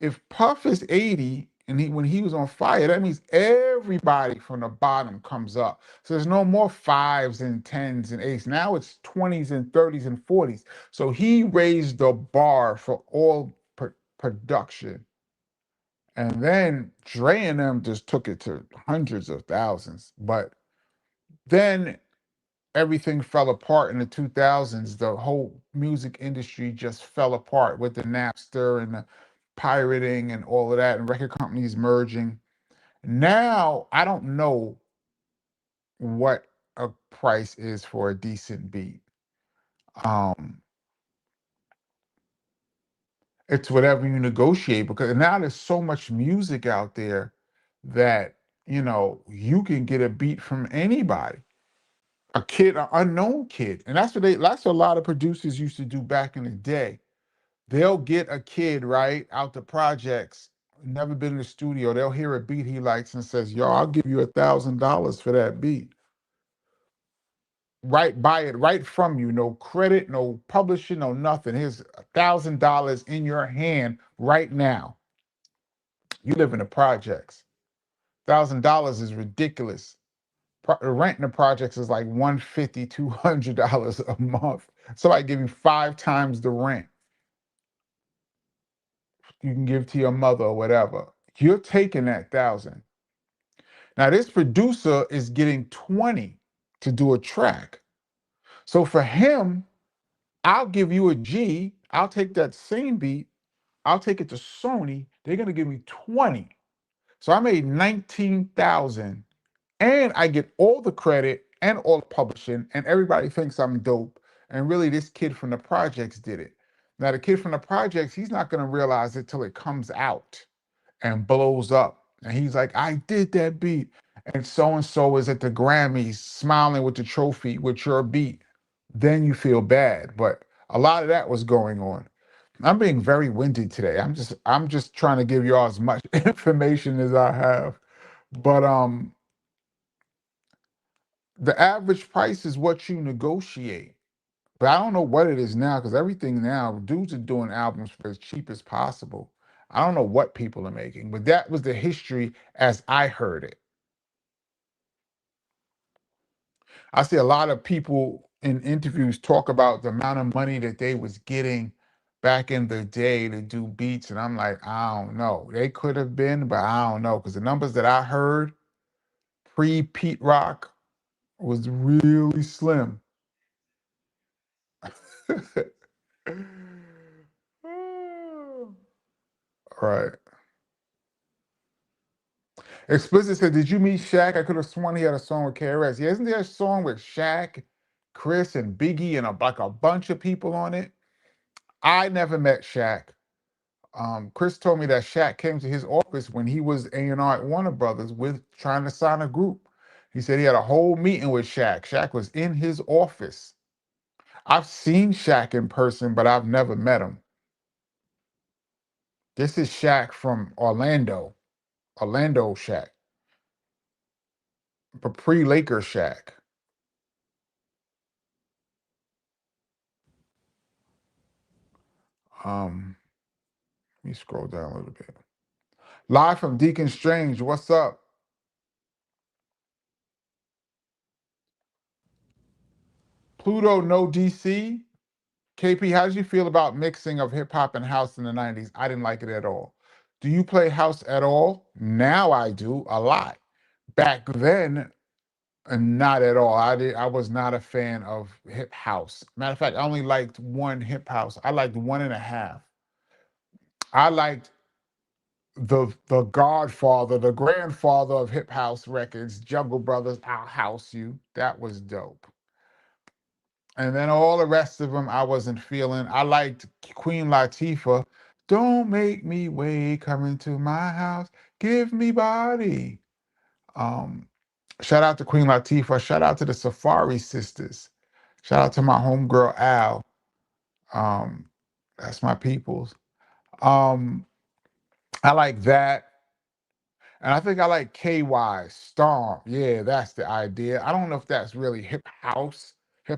Speaker 1: if Puff is 80 and when he was on fire, that means everybody from the bottom comes up. So there's no more fives and tens and eights. Now it's 20s and 30s and 40s. So he raised the bar for all production. And then Dre and them just took it to hundreds of thousands. But then everything fell apart in the 2000s. The whole music industry just fell apart with the Napster and the pirating and all of that, and record companies merging. Now, I don't know what a price is for a decent beat. Um, it's whatever you negotiate, because now there's so much music out there that you can get a beat from anybody, a kid, an unknown kid. And that's what a lot of producers used to do back in the day. They'll get a kid right out the projects, never been in the studio. They'll hear a beat he likes and says, yo, I'll give you $1,000 for that beat. Right, buy it right from you. No credit, no publishing, no nothing. Here's $1,000 in your hand right now. You live in the projects. $1,000 is ridiculous. Rent in the projects is like $150, $200 a month. So I give you 5 times the rent you can give to your mother or whatever. You're taking that 1,000. Now this producer is getting 20 to do a track. So for him, I'll give you a G. I'll take that same beat. I'll take it to Sony. They're gonna give me 20. So I made 19,000, and I get all the credit and all the publishing, and everybody thinks I'm dope. And really, this kid from the projects did it. Now the kid from the projects, he's not gonna realize it till it comes out and blows up. And he's like, I did that beat. And so is at the Grammys smiling with the trophy with your beat. Then you feel bad. But a lot of that was going on. I'm being very winded today. I'm just trying to give y'all as much information as I have. But the average price is what you negotiate. But I don't know what it is now, because everything now, dudes are doing albums for as cheap as possible. I don't know what people are making, but that was the history as I heard it. I see a lot of people in interviews talk about the amount of money that they was getting back in the day to do beats, and I'm like, I don't know. They could have been, but I don't know, because the numbers that I heard pre Pete Rock was really slim. Right. Explicit said, "Did you meet Shaq? I could have sworn he had a song with KRS. Yeah, isn't there a song with Shaq, Chris, and Biggie, and like a bunch of people on it?" I never met Shaq. Chris told me that Shaq came to his office when he was A&R at Warner Brothers with trying to sign a group. He said he had a whole meeting with Shaq. Shaq was in his office. I've seen Shaq in person, but I've never met him. This is Shaq from Orlando, Orlando Shaq, but pre-Laker Shaq. Let me scroll down a little bit. Live from Deacon Strange, what's up? Pluto no DC? KP, how did you feel about mixing of hip hop and house in the 90s? I didn't like it at all. Do you play house at all? Now I do a lot. Back then, not at all. I was not a fan of hip house. Matter of fact, I only liked one hip house. I liked one and a half. I liked the godfather, the grandfather of hip house records, Jungle Brothers, I'll House You. That was dope. And then all the rest of them I wasn't feeling. I liked Queen Latifah. Don't make me wait, come into my house, give me body. Um, Shout out to Queen Latifah. Shout out to the Safari Sisters. Shout out to my homegirl Al. Um, that's my peoples. Um, I like that. And I think I like KY, Stomp. Yeah, that's the idea. I don't know if that's really hip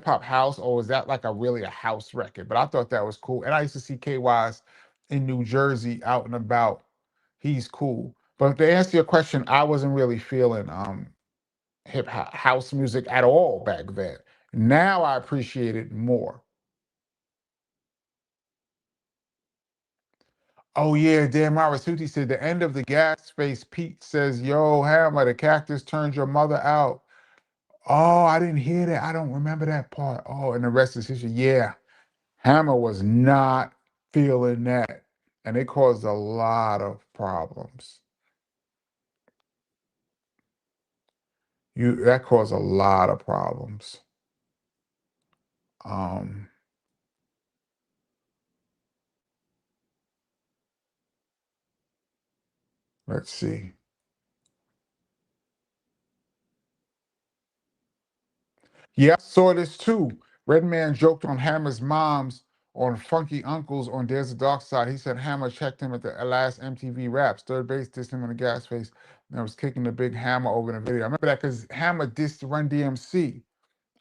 Speaker 1: hop house, or is that like a house record? But I thought that was cool. And I used to see KY's in New Jersey out and about. He's cool. But to answer your question, I wasn't really feeling hip hop house music at all back then. Now I appreciate it more. Oh yeah, Dan Marasuti said the end of the gas space. Pete says, "Yo, Hammer, the cactus turns your mother out." Oh, I didn't hear that. I don't remember that part. Oh, and the rest is history. Yeah, Hammer was not feeling that, and it caused a lot of problems. That caused a lot of problems. Um, let's see. Yeah, I saw this too. Redman joked on Hammer's moms on Funky Uncles on There's a Dark Side. He said Hammer checked him at the last MTV Raps. Third base dissed him in the gas face and was kicking the big Hammer over in the video. I remember that because Hammer dissed Run DMC.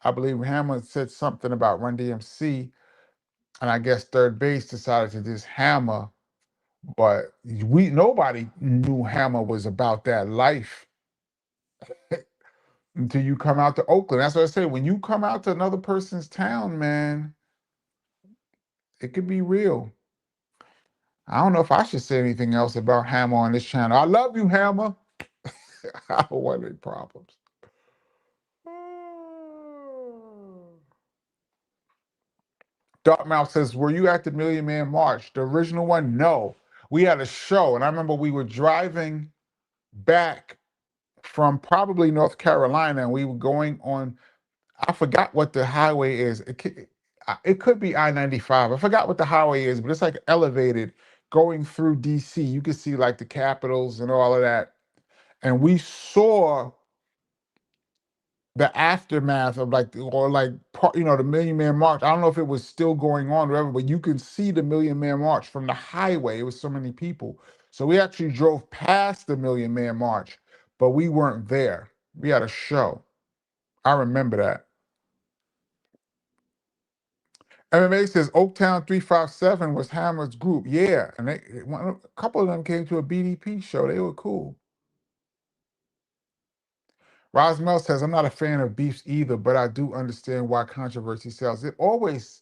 Speaker 1: I believe Hammer said something about Run DMC, and I guess third base decided to diss Hammer. But nobody knew Hammer was about that life until you come out to Oakland. That's what I say. When you come out to another person's town, man, it could be real. I don't know if I should say anything else about Hammer on this channel. I love you, Hammer. I don't want any problems. Dartmouth says, were you at the Million Man March? The original one? No. We had a show, and I remember we were driving back from probably North Carolina, and we were going on, I forgot what the highway is. It could be I-95. I forgot what the highway is, but it's like elevated going through DC. You can see like the capitals and all of that. And we saw the aftermath of the Million Man March. I don't know if it was still going on or whatever, but you can see the Million Man March from the highway. It was so many people. So we actually drove past the Million Man March, but we weren't there. We had a show. I remember that. MMA says Oaktown 357 was Hammer's group. Yeah, and a couple of them came to a BDP show. They were cool. Rosmel says, I'm not a fan of beefs either, but I do understand why controversy sells. It always,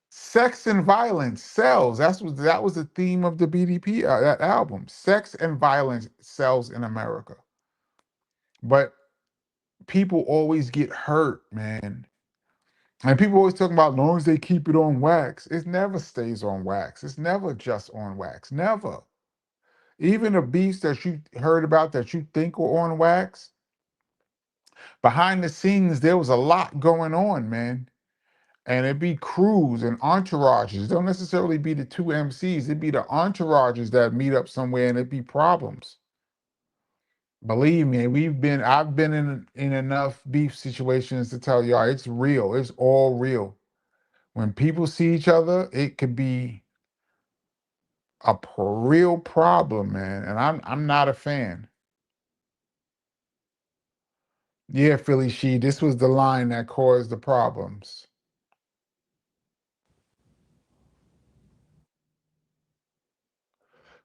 Speaker 1: sex and violence sells. That was the theme of the BDP, that album. Sex and violence sells in America. But people always get hurt, man. And people always talking about as long as they keep it on wax. It never stays on wax. It's never just on wax. Never. Even the beefs that you heard about that you think were on wax, behind the scenes, there was a lot going on, man. And it'd be crews and entourages. It don't necessarily be the two MCs. It'd be the entourages that meet up somewhere and it'd be problems. Believe me, I've been in enough beef situations to tell y'all it's real. It's all real. When people see each other, it could be a real problem, man. And I'm not a fan. Yeah, Philly She, this was the line that caused the problems.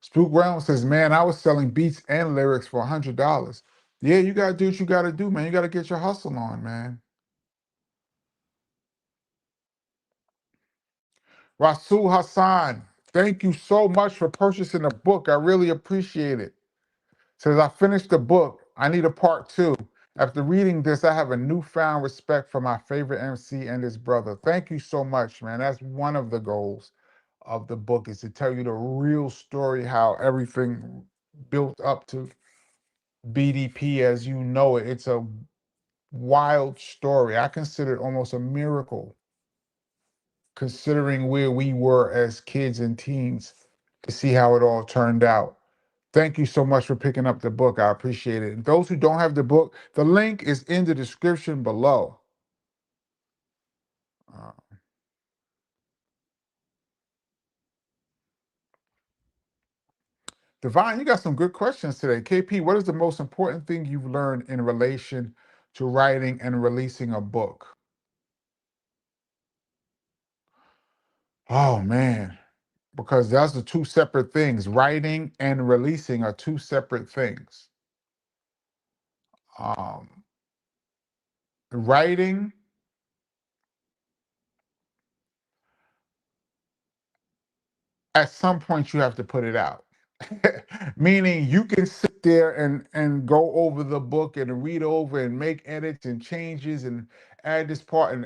Speaker 1: Spook Realm says, man, I was selling beats and lyrics for $100. Yeah, you gotta do what you gotta do, man. You gotta get your hustle on, man. Rasul Hassan, thank you so much for purchasing the book. I really appreciate it. Says I finished the book. I need a part two. After reading this, I have a newfound respect for my favorite MC and his brother. Thank you so much, man. That's one of the goals of the book, is to tell you the real story, how everything built up to BDP as you know it. It's a wild story. I consider it almost a miracle, considering where we were as kids and teens, to see how it all turned out. Thank you so much for picking up the book. I appreciate it. And those who don't have the book, the link is in the description below. Uh, Divine, you got some good questions today. KP, what is the most important thing you've learned in relation to writing and releasing a book? Oh, man, because those are two separate things. Writing and releasing are two separate things. Um, Writing, at some point, you have to put it out. Meaning you can sit there and go over the book and read over and make edits and changes and add this part and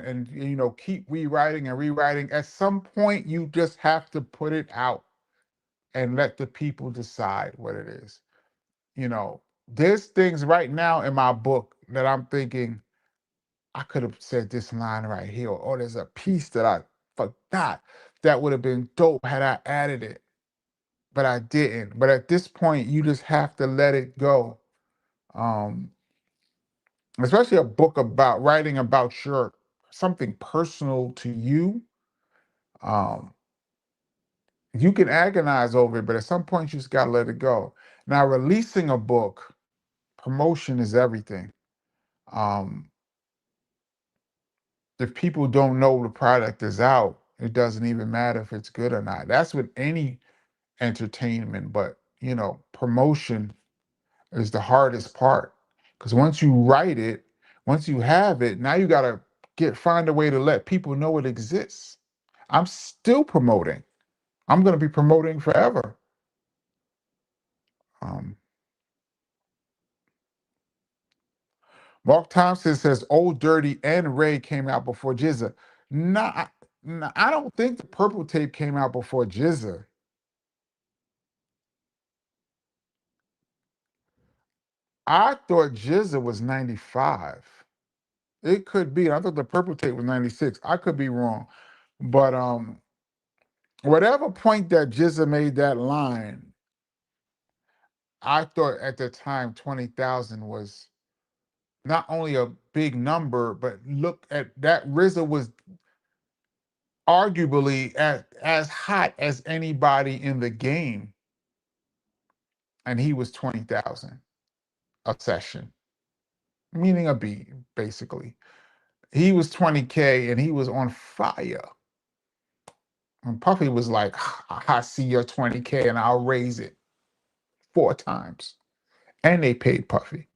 Speaker 1: keep rewriting and rewriting. At some point, you just have to put it out and let the people decide what it is. There's things right now in my book that I'm thinking I could have said this line right here, or there's a piece that I forgot that would have been dope had I added it, but I didn't. But at this point, you just have to let it go. Um, Especially a book about writing about your something personal to you. Um, you can agonize over it, but at some point you just gotta let it go. Now, releasing a book, promotion is everything. Um, if people don't know the product is out, it doesn't even matter if it's good or not. That's with any entertainment, but promotion is the hardest part, because once you write it, once you have it, now you gotta find a way to let people know it exists. I'm still promoting. I'm gonna be promoting forever. Um, Mark Thompson says Old Dirty and Ray came out before Jizza. Nah, nah, I don't think the Purple Tape came out before Jizza. I thought Jizza was 95. It could be. I thought the Purple Tape was 96. I could be wrong. But whatever point that Jizza made that line, I thought at the time 20,000 was not only a big number, but look at that. RZA was arguably as hot as anybody in the game, and he was 20,000 a session, meaning a beat, basically. He was 20K and he was on fire. And Puffy was like, I see your 20K and I'll raise it 4 times. And they paid Puffy.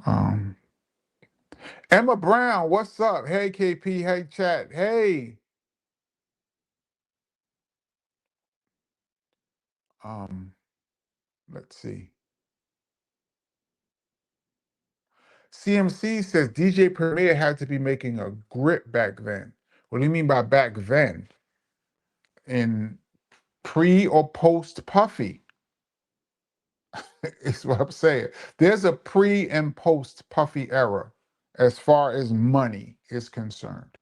Speaker 1: Um, Emma Brown, what's up? Hey, KP, hey, chat, hey. Um, let's see. CMC says DJ Premier had to be making a grip back then. What do you mean by back then? In pre or post Puffy? Is what I'm saying. There's a pre and post Puffy era as far as money is concerned.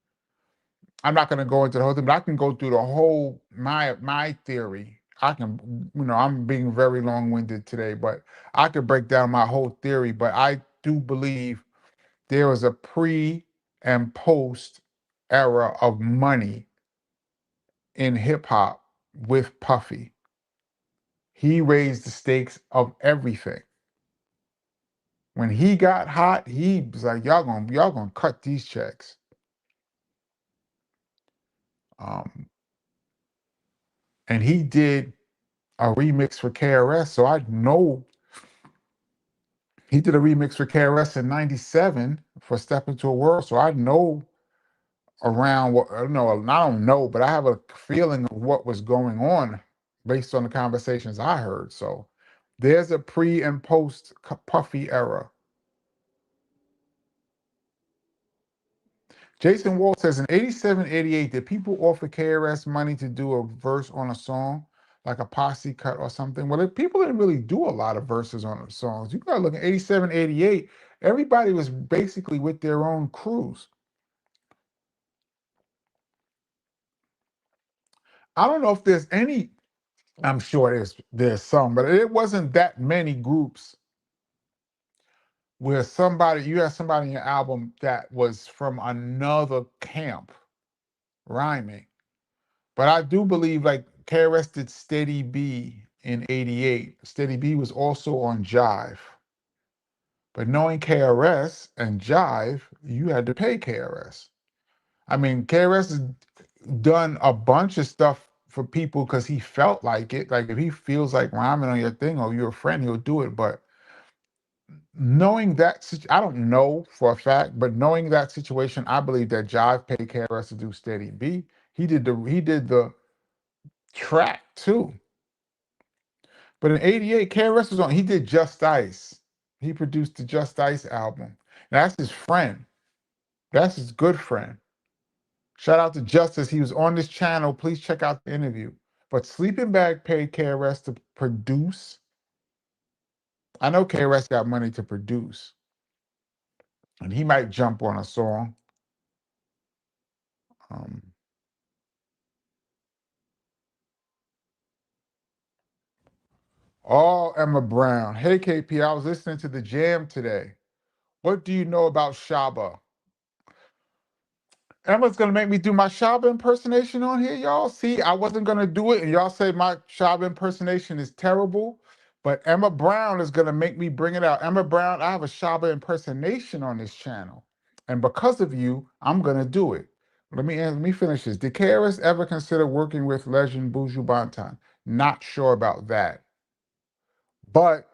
Speaker 1: I'm not going to go into the whole thing, but I can go through the whole my theory. I can, I'm being very long-winded today, but I could break down my whole theory. But I do believe there was a pre and post era of money in hip hop with Puffy. He raised the stakes of everything. When he got hot, he was like, y'all gonna cut these checks. Um, and he did a remix for KRS, so I know He did a remix for KRS in '97 for "Step Into a World," so I know around what no, I don't know, but I have a feeling of what was going on based on the conversations I heard. So there's a pre and post Puffy era. Jason Wall says in '87, '88, did people offer KRS money to do a verse on a song, like a posse cut or something? Well, people didn't really do a lot of verses on the songs. You gotta look at '87, '88, everybody was basically with their own crews. I don't know if there's any, I'm sure there's some, but it wasn't that many groups where you had somebody in your album that was from another camp rhyming. But I do believe like KRS did Steady B in '88. Steady B was also on Jive. But knowing KRS and Jive, you had to pay KRS. I mean, KRS has done a bunch of stuff for people because he felt like it. Like if he feels like rhyming on your thing or you're a friend, he'll do it. But knowing that, I don't know for a fact, but knowing that situation, I believe that Jive paid KRS to do Steady B. He did the track too. But in '88, KRS was on. He did Just Ice. He produced the Just Ice album. That's his friend. That's his good friend. Shout out to Justice. He was on this channel. Please check out the interview. But Sleeping Bag paid KRS to produce. I know KRS got money to produce, and he might jump on a song. Um, oh, Emma Brown. Hey, KP, I was listening to the jam today. What do you know about Shabba? Emma's gonna make me do my Shabba impersonation on here, y'all. See, I wasn't gonna do it, and y'all say my Shabba impersonation is terrible. But Emma Brown is gonna make me bring it out. Emma Brown, I have a Shabba impersonation on this channel, and because of you, I'm gonna do it. Let me finish this. Did KRS ever consider working with legend Buju Banton? Not sure about that, but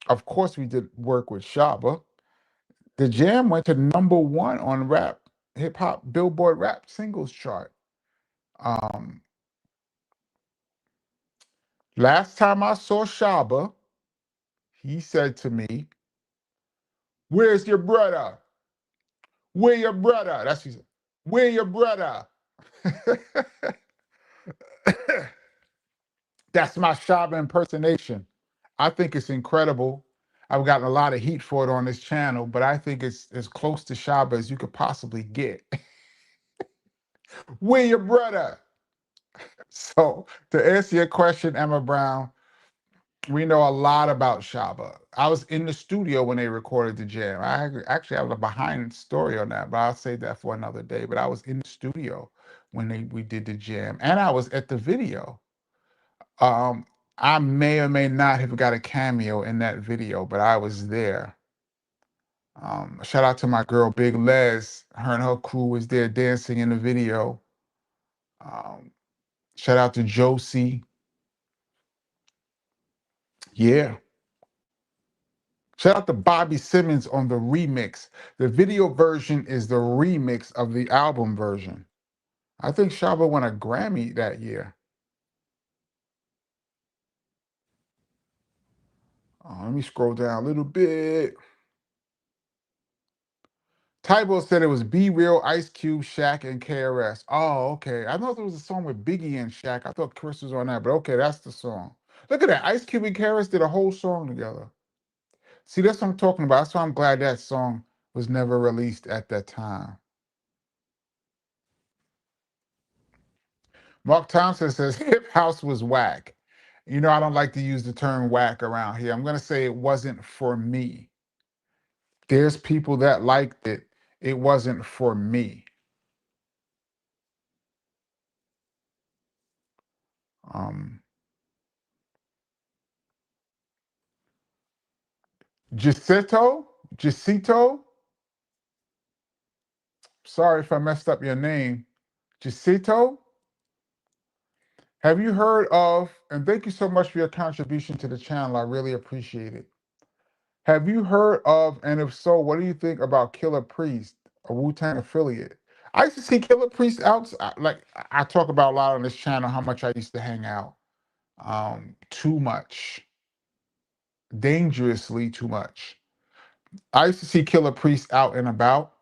Speaker 1: of course we did work with Shabba. The jam went to #1 on rap hip hop Billboard rap singles chart. Um, Last time I saw Shaba, he said to me, "Where's your brother? Where your brother?" That's what he said. Where your brother? That's my Shaba impersonation. I think it's incredible. I've gotten a lot of heat for it on this channel, but I think it's as close to Shaba as you could possibly get. Where your brother? So to answer your question, Emma Brown, we know a lot about Shaba. I was in the studio when they recorded the jam. Actually have a behind story on that, but I'll save that for another day. But I was in the studio when we did the jam, and I was at the video. Um, I may or may not have got a cameo in that video, but I was there. Shout out to my girl Big Les. Her and her crew was there dancing in the video. Um, Shout out to Josie. Yeah. Shout out to Bobby Simmons on the remix. The video version is the remix of the album version. I think Shaba won a Grammy that year. Let me scroll down a little bit. Tybo said it was Be Real, Ice Cube, Shaq, and KRS. Oh, okay. I thought there was a song with Biggie and Shaq. I thought Chris was on that, but okay, that's the song. Look at that. Ice Cube and KRS did a whole song together. See, that's what I'm talking about. That's why I'm glad that song was never released at that time. Mark Thompson says Hip House was whack. You know, I don't like to use the term whack around here. I'm going to say it wasn't for me. There's people that liked it. It wasn't for me. Um, Jacinto, sorry if I messed up your name. Jacinto, have you heard of, and thank you so much for your contribution to the channel. I really appreciate it. Have you heard of, and if so, what do you think about Killer Priest, a Wu-Tang affiliate? I used to see Killer Priest out, like I talk about a lot on this channel, how much I used to hang out. Too much, dangerously too much. I used to see Killer Priest out and about.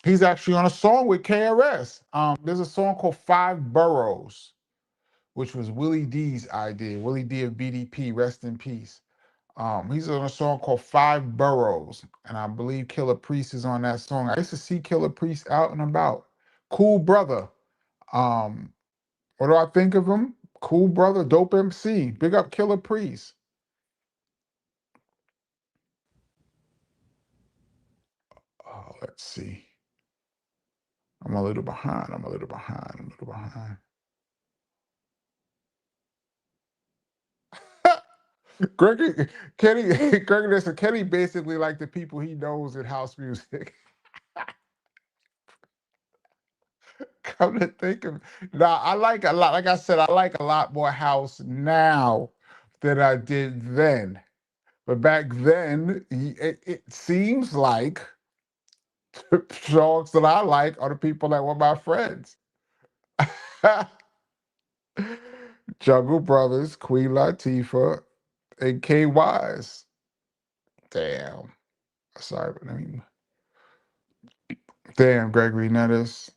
Speaker 1: He's actually on a song with KRS. There's a song called Five Boroughs, which was Willie D's idea. Willie D of BDP, rest in peace. He's on a song called Five Boroughs, and I believe Killer Priest is on that song. I used to see Killer Priest out and about. Cool brother. Um, what do I think of him? Cool brother, dope MC. Big up Killer Priest. Let's see. I'm a little behind. I'm a little behind. I'm a little behind. Gregory, Kenny, Gregory, listen, Kenny basically like the people he knows in house music. Come to think of, now I like a lot. Like I said, I like a lot more house now than I did then. But back then, it seems like the songs that I like are the people that were my friends. Jungle Brothers, Queen Latifah, and K Wise. Damn. Sorry, but I mean, damn, Gregory Nettis.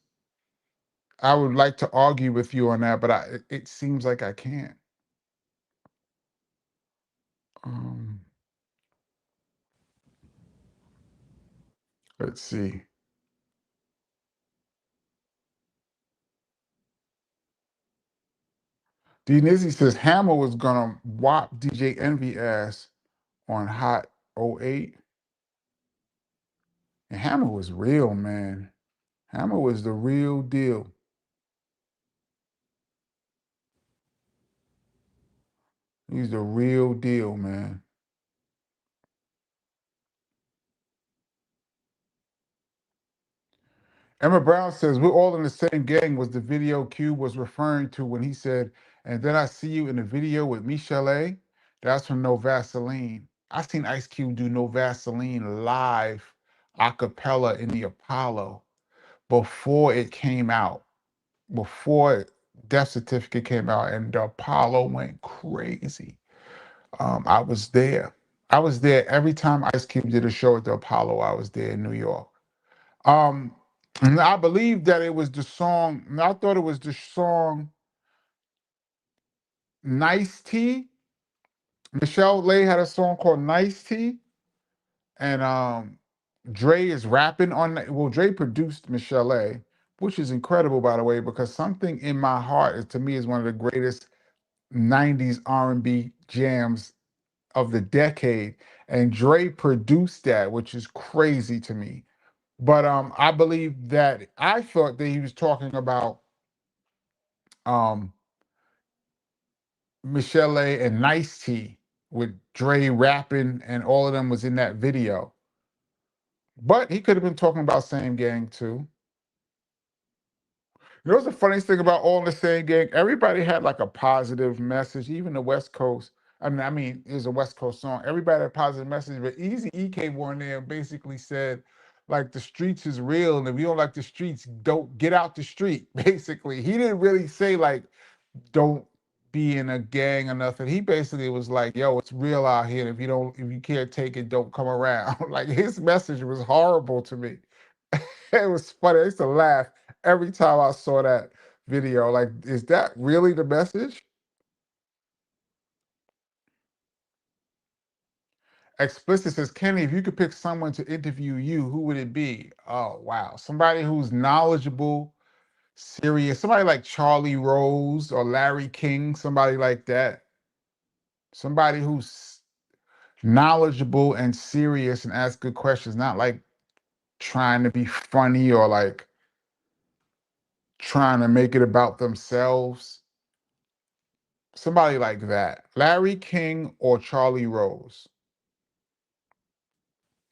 Speaker 1: I would like to argue with you on that, but it seems like I can't. Um, let's see. D Nizzy says Hammer was gonna whop DJ Envy ass on Hot '08. And Hammer was real, man. Hammer was the real deal. He's the real deal, man. Emma Brown says we're all in the same gang was the video Q was referring to when he said, and then I see you in the video with Michelle A. That's from No Vaseline. I seen Ice Cube do No Vaseline live a cappella in the Apollo before it came out, before Death Certificate came out, and the Apollo went crazy. I was there. I was there every time Ice Cube did a show at the Apollo. I was there in New York. Um, and I believe that it was the song. I thought it was the song "Nice Tea." Michelle Lay had a song called "Nice Tea," and Dre is rapping on. Well, Dre produced Michelle A, which is incredible, by the way, because "Something in My Heart" is to me is one of the greatest '90s R&B jams of the decade, and Dre produced that, which is crazy to me. But I believe that I thought that he was talking about um, Michelle and Nice T with Dre rapping, and all of them was in that video. But he could have been talking about Same Gang too. You know what's the funniest thing about All in the Same Gang? Everybody had like a positive message, even the West Coast. I mean, it was a West Coast song. Everybody had a positive message, but Easy E came on there and basically said, like, the streets is real, and if you don't like the streets, don't get out the street. Basically, he didn't really say like, don't be in a gang or nothing. He basically was like, yo, it's real out here. If you can't take it, don't come around. Like his message was horrible to me. It was funny. I used to laugh every time I saw that video. Like, is that really the message? Explicit says, Kenny, if you could pick someone to interview you, who would it be? Oh, wow. Somebody who's knowledgeable, serious, somebody like Charlie Rose or Larry King, somebody like that. Somebody who's knowledgeable and serious and ask good questions, not like trying to be funny or like trying to make it about themselves. Somebody like that. Larry King or Charlie Rose.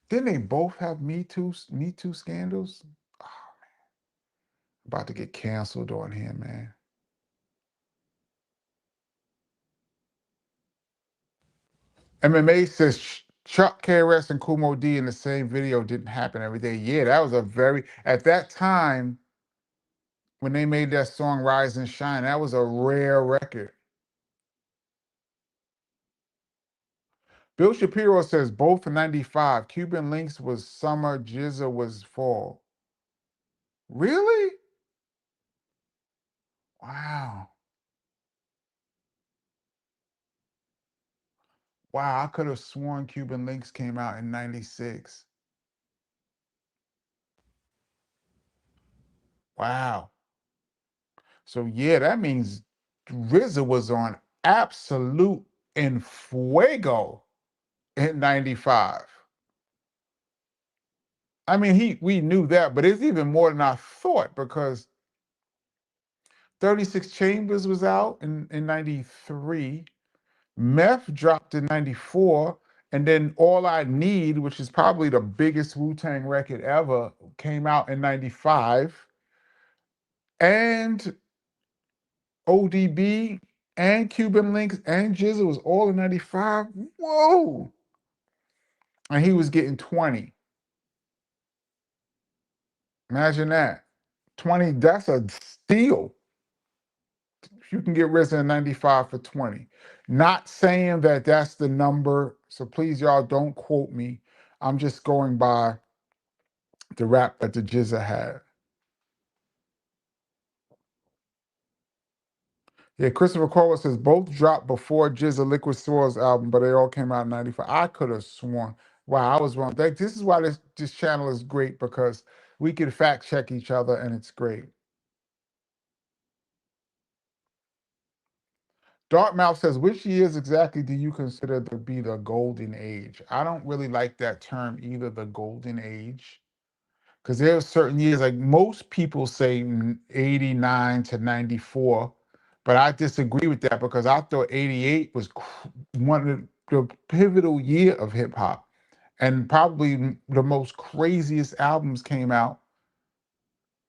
Speaker 1: Didn't they both have Me Too scandals? Oh, about to get canceled on here, man. MMA says Chuck KRS and Kumo D in the same video didn't happen every day. Yeah, that was a very, at that time, when they made that song Rise and Shine, that was a rare record. Bill Shapiro says both in 95. Cuban Links was summer, Jizza was fall. Really? Wow. Wow, I could have sworn Cuban Links came out in 96. Wow. So yeah, that means RZA was on Absolute and Fuego in 95. I mean, we knew that, but it's even more than I thought because 36 Chambers was out in 93. Meth dropped in 94. And then All I Need, which is probably the biggest Wu-Tang record ever, came out in 95. And ODB and Cuban Links and Jizza was all in 95. Whoa. And he was getting 20. Imagine that. 20, that's a steal. You can get RZA in 95 for 20. Not saying that that's the number, so please y'all don't quote me. I'm just going by the rap that the Jizza had. Yeah, Christopher Cole says both dropped before Jizza Liquid Swords album, but they all came out in 95. I could have sworn. Wow, I was wrong. This is why this channel is great because we can fact check each other and it's great. Dartmouth says, which years exactly do you consider to be the golden age? I don't really like that term either, the golden age, because there are certain years, like most people say 89 to 94, but I disagree with that because I thought 88 was one of the pivotal year of hip hop. And probably the most craziest albums came out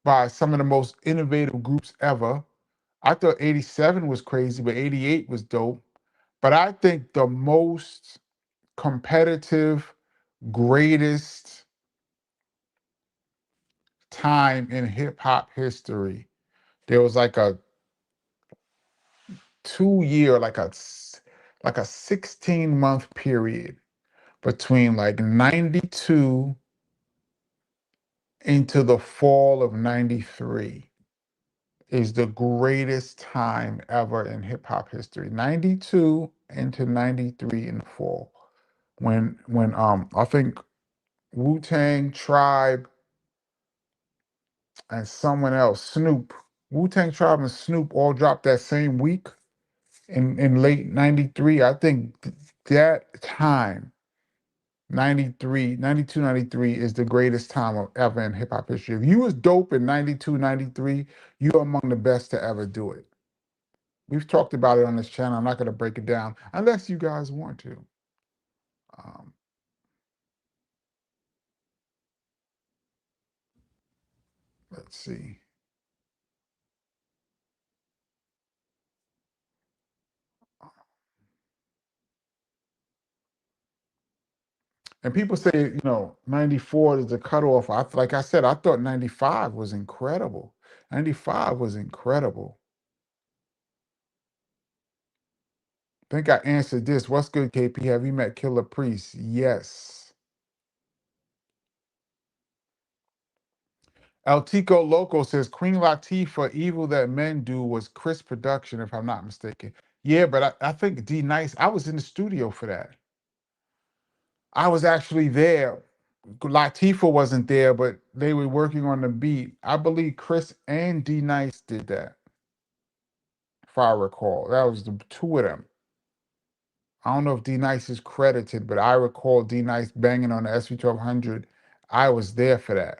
Speaker 1: by some of the most innovative groups ever. I thought 87 was crazy, but 88 was dope. But I think the most competitive, greatest time in hip hop history, there was like a 2 year, like a 16-month period between like 92 into the fall of 93 is the greatest time ever in hip hop history. 92 into 93 in the fall. When I think Wu-Tang, Tribe, and someone else, Snoop. Wu-Tang Tribe and Snoop all dropped that same week in late 93. I think that time, 93, 92, 93 is the greatest time of ever in hip hop history. If you was dope in 92, 93, you're among the best to ever do it. We've talked about it on this channel. I'm not going to break it down unless you guys want to. Um, let's see. And people say, 94 is the cutoff. Like I said, I thought 95 was incredible. 95 was incredible. I think I answered this. What's good, KP? Have you met Killer Priest? Yes. El Tico Loco says Queen Latifah, Evil That Men Do was Chris production, if I'm not mistaken. Yeah, but I think D Nice, I was in the studio for that. I was actually there. Latifah wasn't there, but they were working on the beat. I believe Chris and D Nice did that, if I recall. That was the two of them. I don't know if D Nice is credited, but I recall D Nice banging on the SV1200. I was there for that.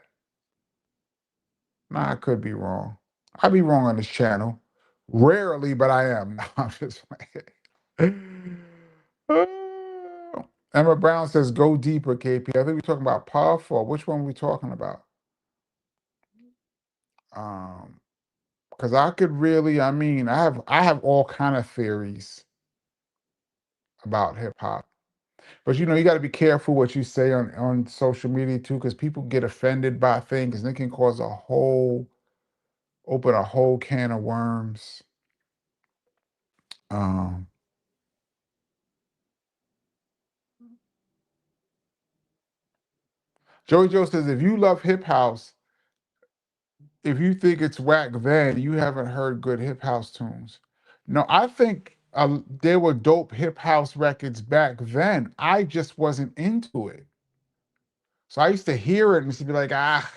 Speaker 1: Nah, I could be wrong. I'd be wrong on this channel. Rarely, but I am. No, I'm just playing. Emma Brown says, go deeper, KP. I think we're talking about Puff, or which one are we talking about? Because I could really, I have all kind of theories about hip hop. But you got to be careful what you say on social media too, because people get offended by things, and it can cause open a whole can of worms. Um, Joey Joe says, if you love hip house, if you think it's whack, then you haven't heard good hip house tunes. No, I think there were dope hip house records back then. I just wasn't into it. So I used to hear it and used to be like, ah.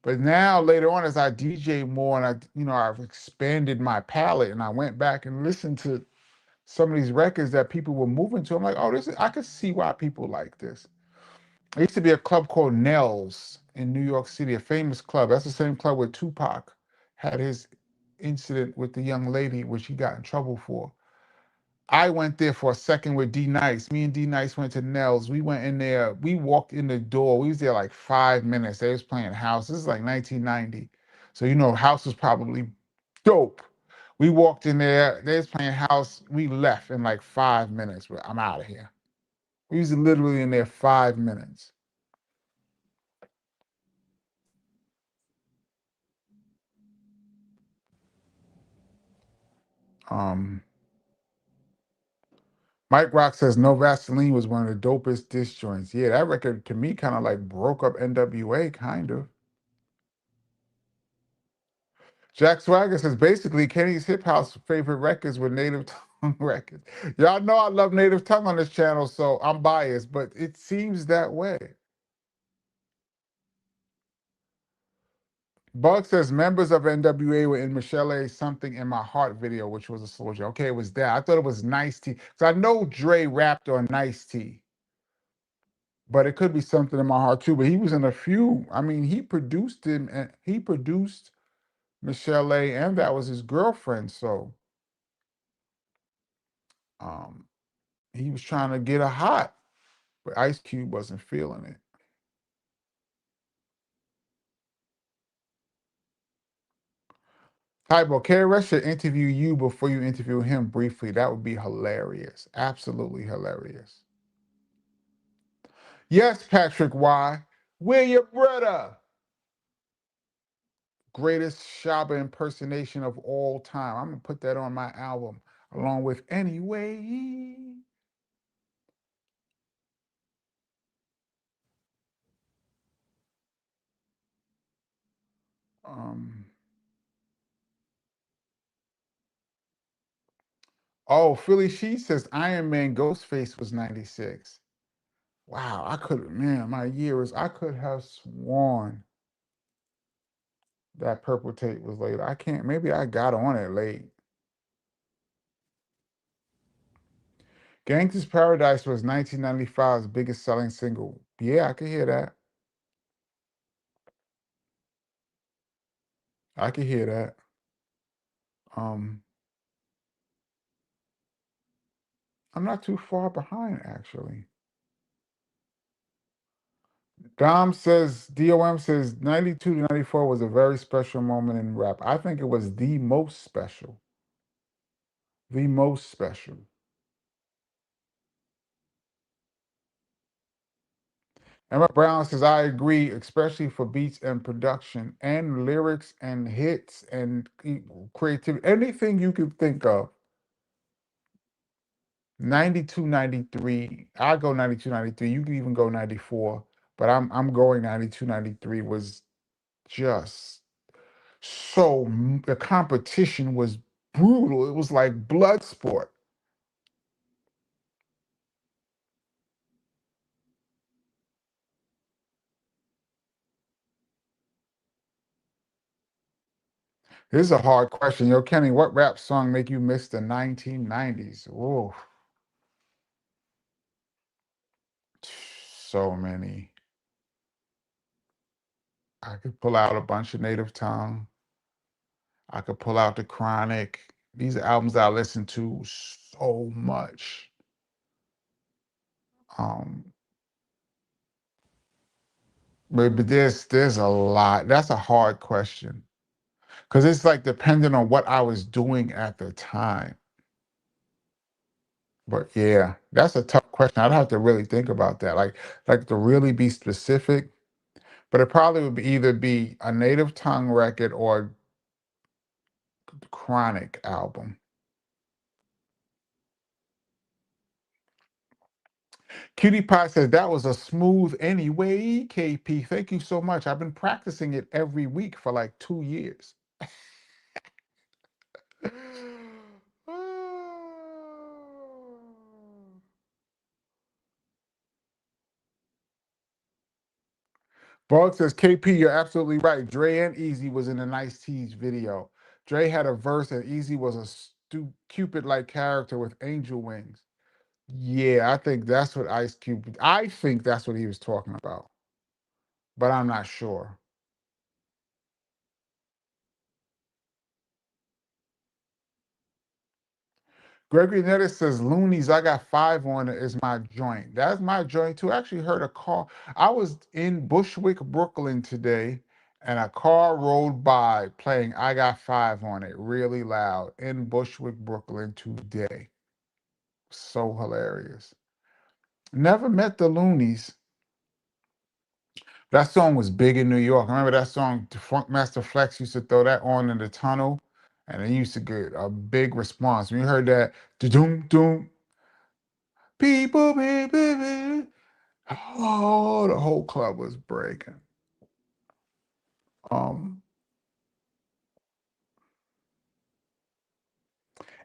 Speaker 1: But now later on, as I DJ more and I've expanded my palette and I went back and listened to some of these records that people were moving to. I'm like, oh, I could see why people like this. There used to be a club called Nell's in New York City, a famous club. That's the same club where Tupac had his incident with the young lady, which he got in trouble for. I went there for a second with D Nice. Me and D Nice went to Nell's. We went in there. We walked in the door. We was there like 5 minutes. They was playing house. This is like 1990. So house was probably dope. We walked in there. They was playing house. We left in like 5 minutes. But I'm out of here. We was literally in there 5 minutes. Um, Mike Rock says No Vaseline was one of the dopest disc joints. Yeah, that record to me kind of like broke up NWA, kind of. Jack Swagger says basically Kenny's hip house favorite records were Native Tongue records. Y'all know I love Native Tongue on this channel, so I'm biased, but it seems that way. Bug says members of NWA were in Michelle A's Something in My Heart video, which was a soldier. Okay, it was that. I thought it was Nice T. Because I know Dre rapped on Nice T, but it could be Something in My Heart too. But he was in a few. I mean, he produced him and he produced Michelle A, and that was his girlfriend. So um he was trying to get her hot, but Ice Cube wasn't feeling it. Tybo, KRS should interview you before you interview him briefly. That would be hilarious. Absolutely hilarious. Yes, Patrick Y. Where your brother? Greatest Shabba impersonation of all time. I'm gonna put that on my album along with Anyway. Um, oh, Philly She says Iron Man Ghostface was 96. Wow, man, my year is, I could have sworn that Purple Tape was later. I can't, maybe I got on it late. Gangsta's Paradise was 1995's biggest selling single. Yeah, I can hear that. I can hear that. Um, I'm not too far behind, actually. DOM says 92 to 94 was a very special moment in rap. I think it was the most special. The most special. Emma Brown says, I agree, especially for beats and production and lyrics and hits and creativity. Anything you can think of. 92, 93. I go 92, 93. You can even go 94. But I'm going 92, 93 was just so, the competition was brutal. It was like blood sport. This is a hard question. Yo, Kenny, what rap song make you miss the 1990s? Oh, so many. I could pull out a bunch of Native Tongue. I could pull out the Chronic. These are albums that I listen to so much. Um, but there's a lot. That's a hard question because it's like depending on what I was doing at the time. But yeah, that's a tough question. I'd have to really think about that. Like to really be specific. But it probably would be either be a native tongue record or chronic album. Cutie Pie says that was a smooth anyway, KP. Thank you so much. I've been practicing it every week for like 2 years. Bug says, KP, you're absolutely right. Dre and Easy was in a Nice Tease video. Dre had a verse and Easy was a Cupid-like character with angel wings. Yeah, I think that's what Ice Cube. I think that's what he was talking about, but I'm not sure. Gregory Nettis says, Loonies, I got five on it is my joint. That's my joint too. I actually heard a car. I was in Bushwick, Brooklyn today, and a car rolled by playing I Got Five on it really loud in Bushwick, Brooklyn today. So hilarious. Never met the Loonies. That song was big in New York. I remember that song, Funk Master Flex used to throw that on in the tunnel, and it used to get a big response. When you heard that, doom doom, people, baby, oh, the whole club was breaking. Um,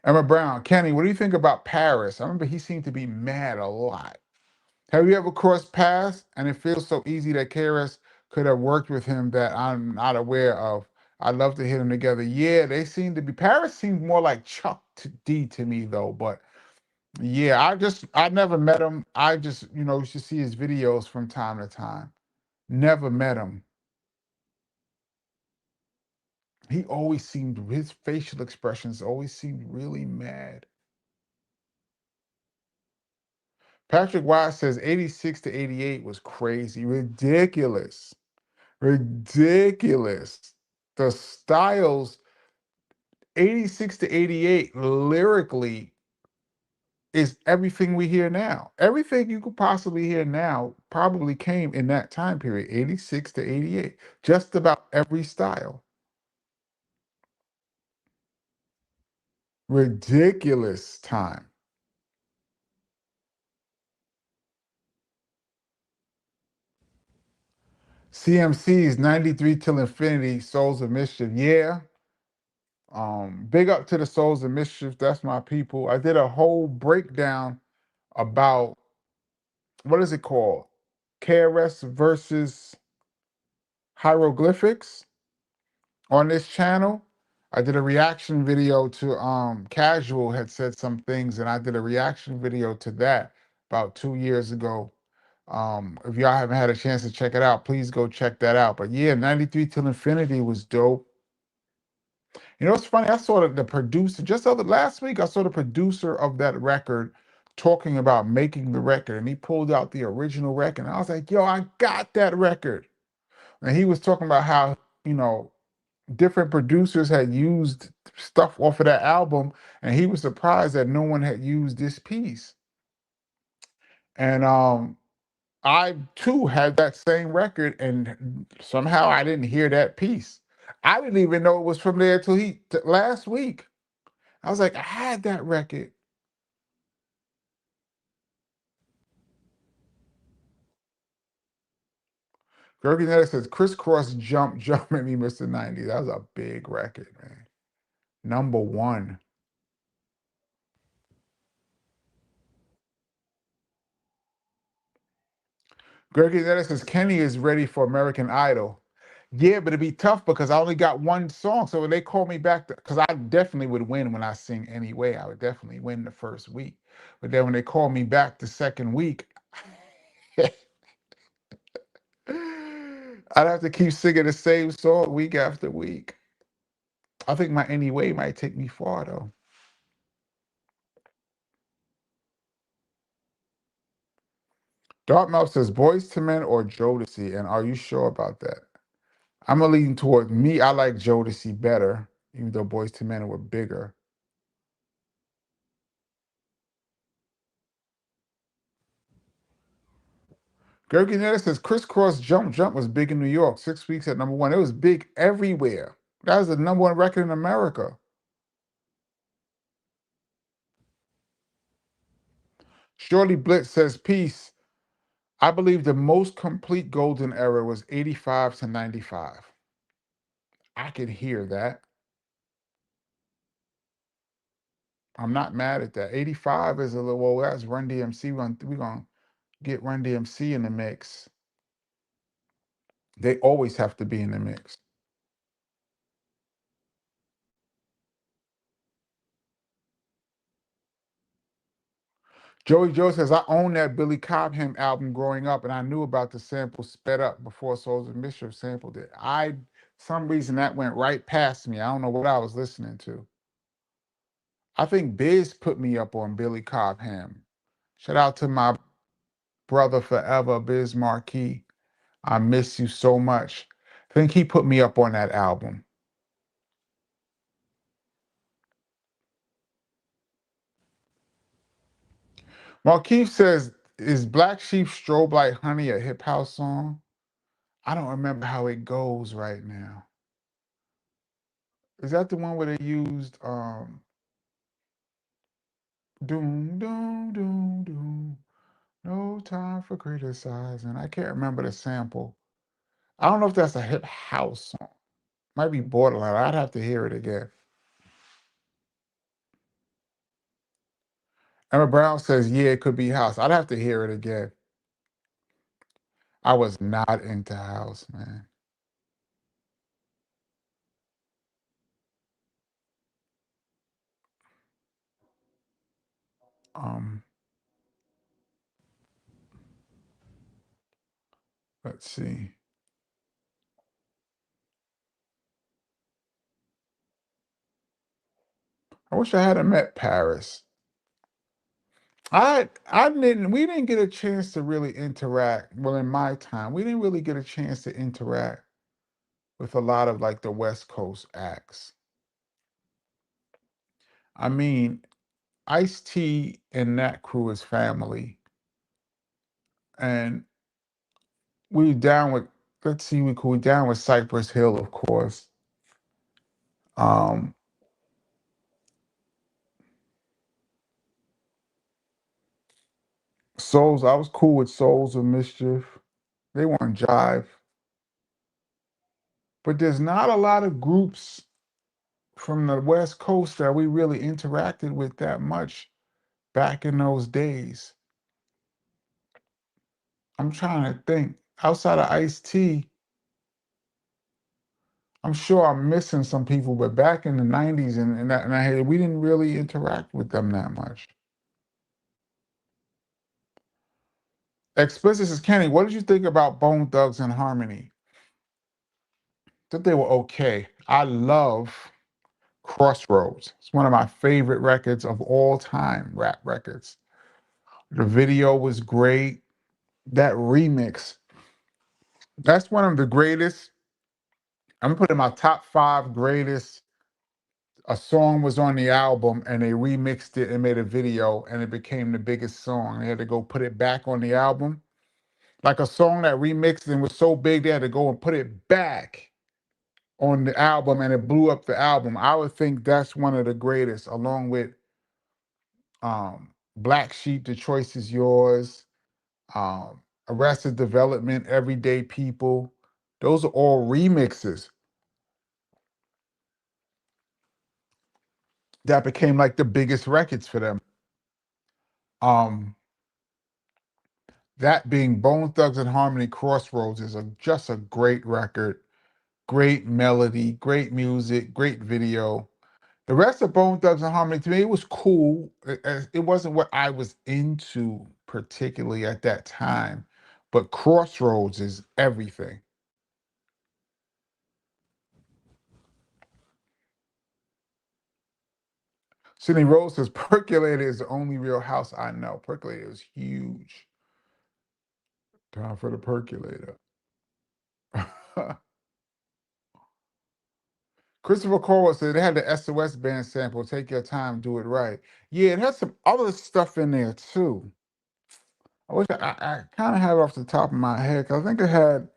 Speaker 1: Emma Brown, Kenny, what do you think about Paris? I remember he seemed to be mad a lot. Have you ever crossed paths and it feels so easy that KRS could have worked with him that I'm not aware of? I'd love to hit them together. Yeah, they seem to be. Paris seemed more like Chuck D to me though, but yeah, I never met him. I just used to see his videos from time to time. Never met him. He always seemed his facial expressions always seemed really mad. Patrick Wise says 86 to 88 was crazy, ridiculous. Ridiculous. The styles 86 to 88 lyrically is everything we hear now. Everything you could possibly hear now probably came in that time period, 86 to 88. Just about every style. Ridiculous time. CMC's 93 Till Infinity, Souls of Mischief. Yeah. Big up to the Souls of Mischief. That's my people. I did a whole breakdown about what is it called? KRS versus hieroglyphics on this channel. I did a reaction video to Casual had said some things, and I did a reaction video to that about 2 years ago. If y'all haven't had a chance to check it out, please go check that out. But yeah, 93 Till Infinity was dope. You know, it's funny. I saw the producer last week. I saw the producer of that record talking about making the record, and he pulled out the original record. And I was like, "Yo, I got that record." And he was talking about how you know different producers had used stuff off of that album, and he was surprised that no one had used this piece. And I too had that same record, and somehow I didn't hear that piece. I didn't even know it was from there till last week. I was like, I had that record. Gurgi Netter says, Crisscross Jump, Jump at Me, Mr. 90. That was a big record, man. Number one. Gurgi Netter says, Kenny is ready for American Idol. Yeah, but it'd be tough because I only got one song. So when they call me back, because I definitely would win when I sing anyway. I would definitely win the first week. But then when they call me back the second week, I'd have to keep singing the same song week after week. I think my anyway might take me far though. Dartmouth says Boys to Men or Jodeci, and are you sure about that? I'm gonna lean toward me. I like Jodeci better, even though Boys to Men were bigger. Gurky Netta says Crisscross Jump Jump was big in New York. 6 weeks at number one. It was big everywhere. That was the number one record in America. Shorty Blitz says peace. I believe the most complete golden era was 85 to 95. I can hear that. I'm not mad at that. 85 is a little, well, that's Run DMC. We're going to get Run DMC in the mix. They always have to be in the mix. Joey Joe says, I owned that Billy Cobham album growing up, and I knew about the sample Sped Up before Souls of Mischief sampled it. Some reason that went right past me. I don't know what I was listening to. I think Biz put me up on Billy Cobham. Shout out to my brother forever, Biz Marquis. I miss you so much. I think he put me up on that album. Marquis says, is Black Sheep Strobe Like Honey a hip house song? I don't remember how it goes right now. Is that the one where they used doom doom doom doom? No time for criticizing. I can't remember the sample. I don't know if that's a hip house song. Might be borderline. I'd have to hear it again. Emma Brown says, yeah, it could be house. I'd have to hear it again. I was not into house, man. Um, let's see. I wish I had met Paris. We didn't get a chance to really interact. Well, in my time, we didn't really get a chance to interact with a lot of like the West Coast acts. I mean, Ice-T and that crew is family. And we down with, let's see, we down with Cypress Hill, of course. Um, Souls, I was cool with Souls of Mischief. They weren't jive. But there's not a lot of groups from the West Coast that we really interacted with that much back in those days. I'm trying to think. Outside of Ice-T, I'm sure I'm missing some people, but back in the 90s we didn't really interact with them that much. Explicit says, Kenny, what did you think about Bone Thugs and Harmony? That they were okay. I love Crossroads. It's one of my favorite records of all time, rap records. The video was great. That remix, that's one of the greatest. I'm gonna put in my top 5 greatest. A song was on the album and they remixed it and made a video and it became the biggest song. They had to go put it back on the album. Like a song that remixed and was so big, they had to go and put it back on the album and it blew up the album. I would think that's one of the greatest, along with Black Sheep, The Choice Is Yours, Arrested Development, Everyday People. Those are all remixes that became like the biggest records for them. Um, that being Bone Thugs and Harmony Crossroads is just a great record, great melody, great music, great video. The rest of Bone Thugs and Harmony, to me, it was cool. It wasn't what I was into particularly at that time, but Crossroads is everything. Sydney Rose says Percolator is the only real house I know. Percolator is huge. Time for the percolator. Christopher Cole said they had the SOS band sample. Take your time, do it right. Yeah, it had some other stuff in there too. I wish I kind of have it off the top of my head because I think it had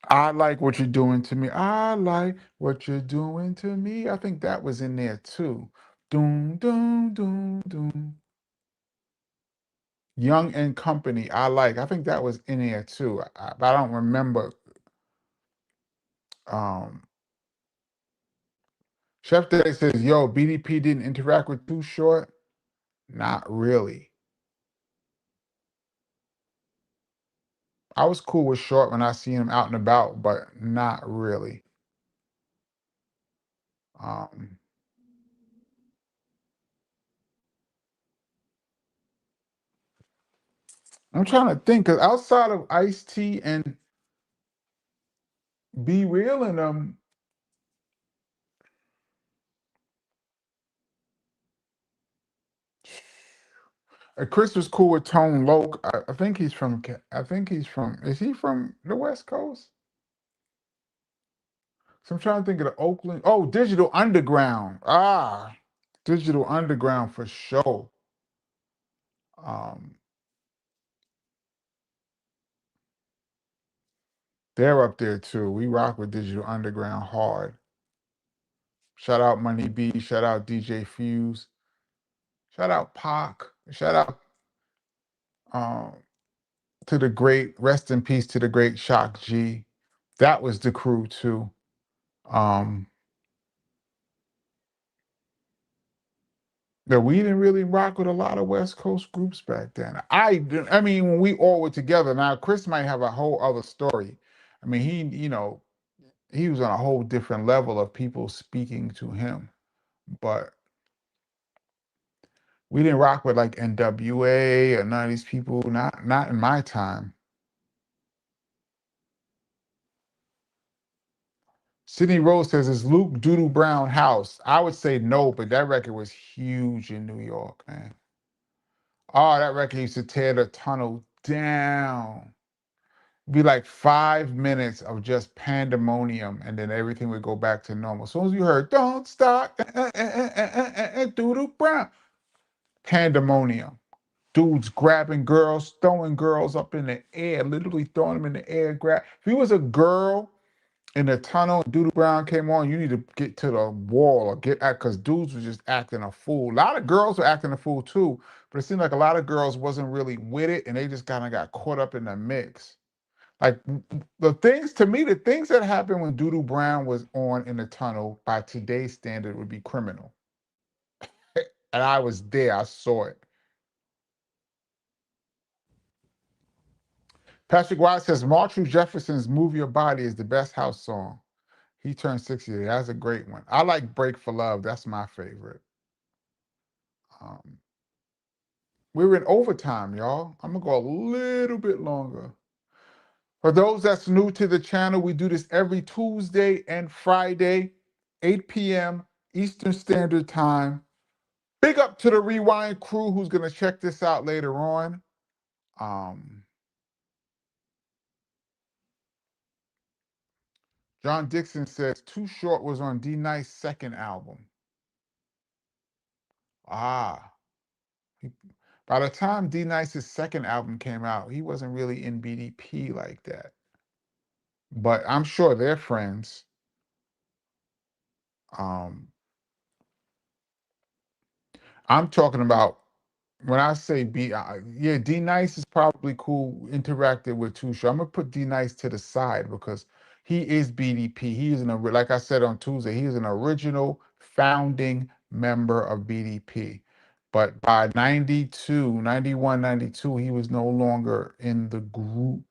Speaker 1: "I Like What You're Doing to Me." I like what you're doing to me. I think that was in there too. Doom, doom, doom, doom. Young and Company. I like. I think that was in there too. But I don't remember. Um, Chef Day says, "Yo, BDP didn't interact with Too Short." Not really. I was cool with Short when I see him out and about, but not really. Um, I'm trying to think because outside of Ice T and Be Real and Chris was cool with Tone Loc. I think he's from. I think he's from. Is he from the West Coast? So I'm trying to think of the Oakland. Oh, Digital Underground. Ah, Digital Underground for sure. Um, they're up there too. We rock with Digital Underground hard. Shout out Money B. Shout out DJ Fuse. Shout out Pac. Shout out um, to the great. Rest in peace to the great Shock G. That was the crew too. Um, that we didn't really rock with a lot of West Coast groups back then. I mean, when we all were together. Now, Chris might have a whole other story. I mean, he was on a whole different level of people speaking to him. But we didn't rock with like NWA or none of these people. Not in my time. Sydney Rose says, "Is Luke Doodle Brown house?" I would say no, but that record was huge in New York, man. Oh, that record used to tear the tunnel down. Be like 5 minutes of just pandemonium, and then everything would go back to normal. As soon as you heard "Don't Stop," Doodle Brown, pandemonium. Dudes grabbing girls, throwing girls up in the air, literally throwing them in the air. If you was a girl in the tunnel, Doodle Brown came on, you need to get to the wall or get out because dudes were just acting a fool. A lot of girls were acting a fool too, but it seemed like a lot of girls wasn't really with it, and they just kind of got caught up in the mix. Like the things to me, the things that happened when Doodle Brown was on in the tunnel by today's standard would be criminal. And I was there, I saw it. Patrick White says Marshall Jefferson's "Move Your Body" is the best house song. He turned 60. That's a great one. I like "Break for Love." That's my favorite. Um, we were in overtime, y'all. I'm gonna go a little bit longer. For those that's new to the channel, we do this every Tuesday and Friday, 8 p.m. Eastern Standard Time. Big up to the Rewind crew who's gonna check this out later on. Um, John Dixon says "Too Short" was on D Nice's second album. Ah, by the time D Nice's second album came out, he wasn't really in BDP like that. But I'm sure they're friends. Um, I'm talking about when I say yeah, D Nice is probably cool, interacted with Too Short. I'm gonna put D Nice to the side because he is BDP. He is like I said on Tuesday, he is an original founding member of BDP. But by 92, 91, 92, he was no longer in the group.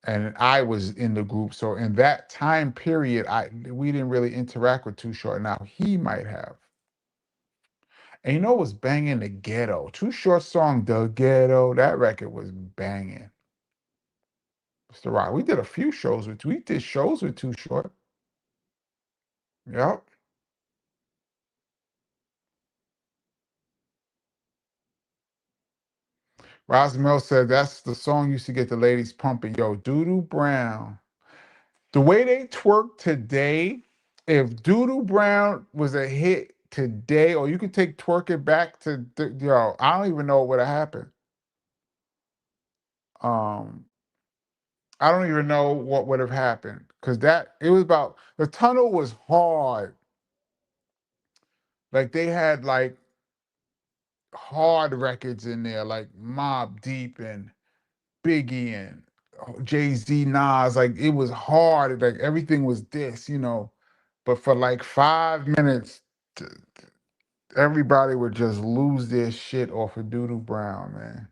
Speaker 1: And I was in the group. So in that time period, we didn't really interact with Too Short. Now he might have. And you know what's banging? The Ghetto. Too Short song, The Ghetto. That record was banging. Mr. Rock. We did shows with Too Short. Yep. Rosmel said that's the song used to get the ladies pumping. Yo, Doodoo Brown. The way they twerk today, if Doodoo Brown was a hit today, or you could take twerk it back to yo, I don't even know what would have happened. Um, I don't even know what would have happened because that it was about the tunnel was hard. Like they had like hard records in there, like Mob Deep and Biggie and Jay Z, Nas. Like it was hard. Like everything was this, you know. But for like 5 minutes, everybody would just lose their shit off of Doodoo Brown, man.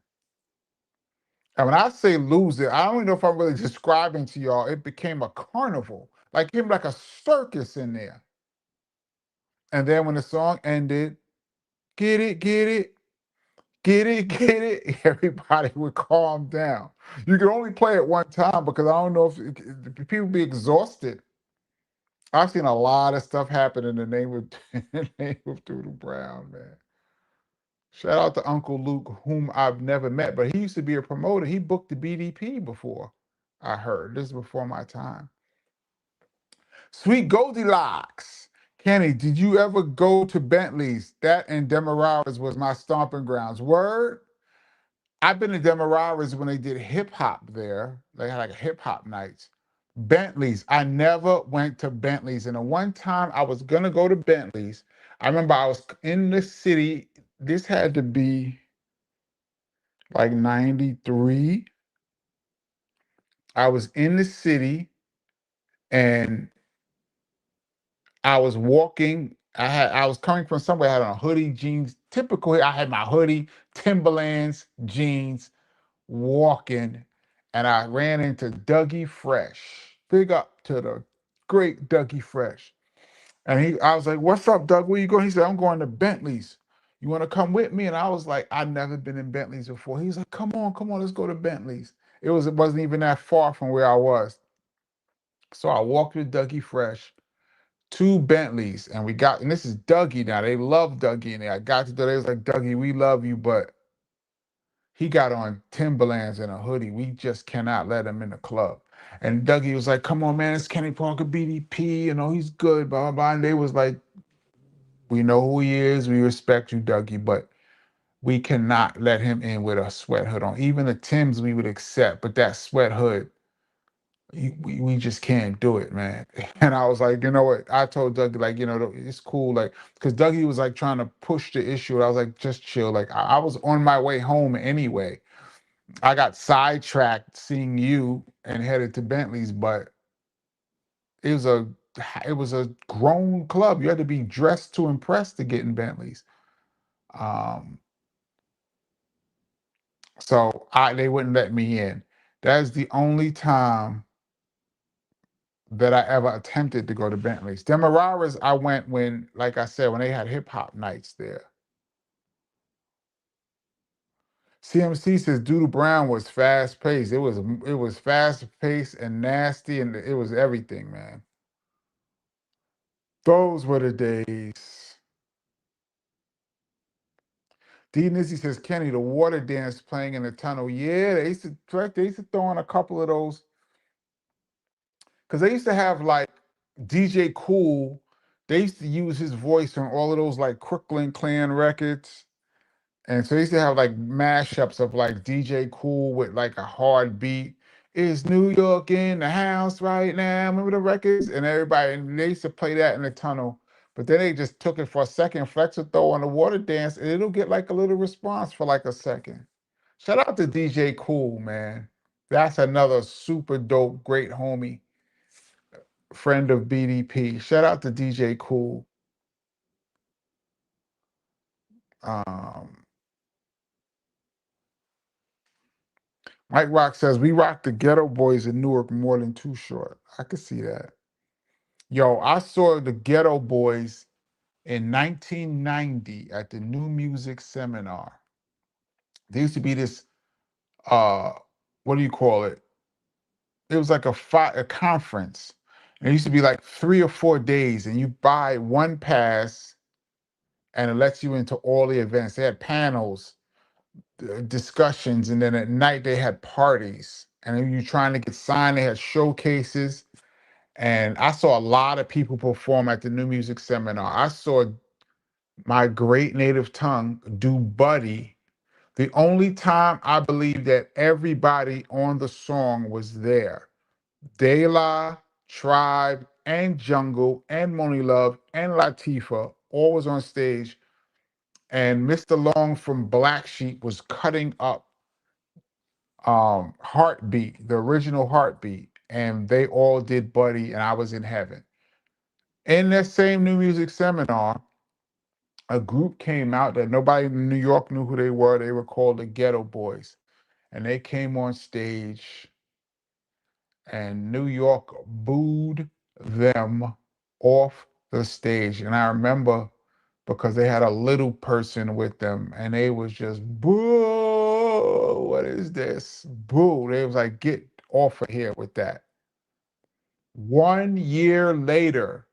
Speaker 1: And when I say lose it, I don't even know if I'm really describing to y'all. It became a carnival, like him, like a circus in there. And then when the song ended, get it, get it, get it, get it, everybody would calm down. You could only play it one time because I don't know if people be exhausted. I've seen a lot of stuff happen in the name of in the name of Doodoo Brown, man. Shout out to Uncle Luke, whom I've never met, but he used to be a promoter. He booked the BDP before, I heard. This is before my time. Sweet Goldilocks. Kenny, did you ever go to Bentley's? That and Demerara's was my stomping grounds. Word? I've been to Demerara's when they did hip hop there. They had like a hip hop nights. Bentley's. I never went to Bentley's. And the one time I was gonna go to Bentley's, I remember I was in the city. This had to be like 93. I was in the city and I was walking. I was coming from somewhere. I had on a hoodie, jeans, typical. I had my hoodie, Timberlands, jeans, walking, and I ran into Dougie Fresh. Big up to the great Dougie Fresh. And I was like, "What's up, Doug? Where you going?" He said, "I'm going to Bentley's. You want to come with me?" And I was like, "I've never been in Bentley's before." He was like, come on, let's go to Bentley's." It wasn't even that far from where I was. So I walked with Dougie Fresh to Bentley's, and and this is Dougie now. They love Dougie in there. I got to they was like, "Dougie, we love you, but he got on Timberlands and a hoodie. We just cannot let him in the club." And Dougie was like, "Come on, man, it's Kenny Parker, BDP, you know, he's good, blah, blah, blah." And they was like, "We know who he is. We respect you, Dougie, but we cannot let him in with a sweat hood on. Even the Timbs we would accept, but that sweat hood, we just can't do it, man." And I was like, "You know what?" I told Dougie, like, you know, it's cool, like, because Dougie was like trying to push the issue. I was like, "Just chill." Like, I was on my way home anyway. I got sidetracked seeing you and headed to Bentley's, but it was a it was a grown club. You had to be dressed to impress to get in Bentley's. Um, so they wouldn't let me in. That's the only time that I ever attempted to go to Bentley's. Demerara's, I went when, like I said, when they had hip hop nights there. CMC says Doodle Brown was fast paced. It was fast paced and nasty, and it was everything, man. Those were the days. D Nizzy says, Kenny, the water dance playing in the tunnel. Yeah, they used to throw on a couple of those because they used to have like DJ Cool. They used to use his voice on all of those like Crooklyn Clan records. And so they used to have like mashups of like DJ Cool with like a hard beat. Is New York in the house right now? Remember the records? And everybody, and they used to play that in the tunnel. But then they just took it for a second. Flex would throw on the water dance, and it'll get like a little response for like a second. Shout out to DJ Cool, man. That's another super dope, great homie, friend of BDP. Shout out to DJ Cool. Um, Mike Rock says, "We rock the Ghetto Boys in Newark more than Too Short." I could see that. Yo, I saw the Ghetto Boys in 1990 at the New Music Seminar. There used to be this, uh, what do you call it? It was like a conference. And it used to be like 3 or 4 days, and you buy one pass, and it lets you into all the events. They had panels, discussions, and then at night they had parties. And then you're trying to get signed. They had showcases. And I saw a lot of people perform at the New Music Seminar. I saw My Great Native Tongue do Buddy The only time I believe that everybody on the song was there, De La, Tribe, and Jungle, and Money Love, and Latifah, all was on stage, and Mr. Long from Black Sheep was cutting up Heartbeat, the original Heartbeat, and they all did Buddy, and I was in heaven. In that same new music seminar, a group came out that nobody in New York knew who they were. They were called the Ghetto Boys. And they came on stage, and New York booed them off the stage. And I remember because they had a little person with them, and they was just, boo, what is this? Boo. They was like, get off of here with that. 1 year later,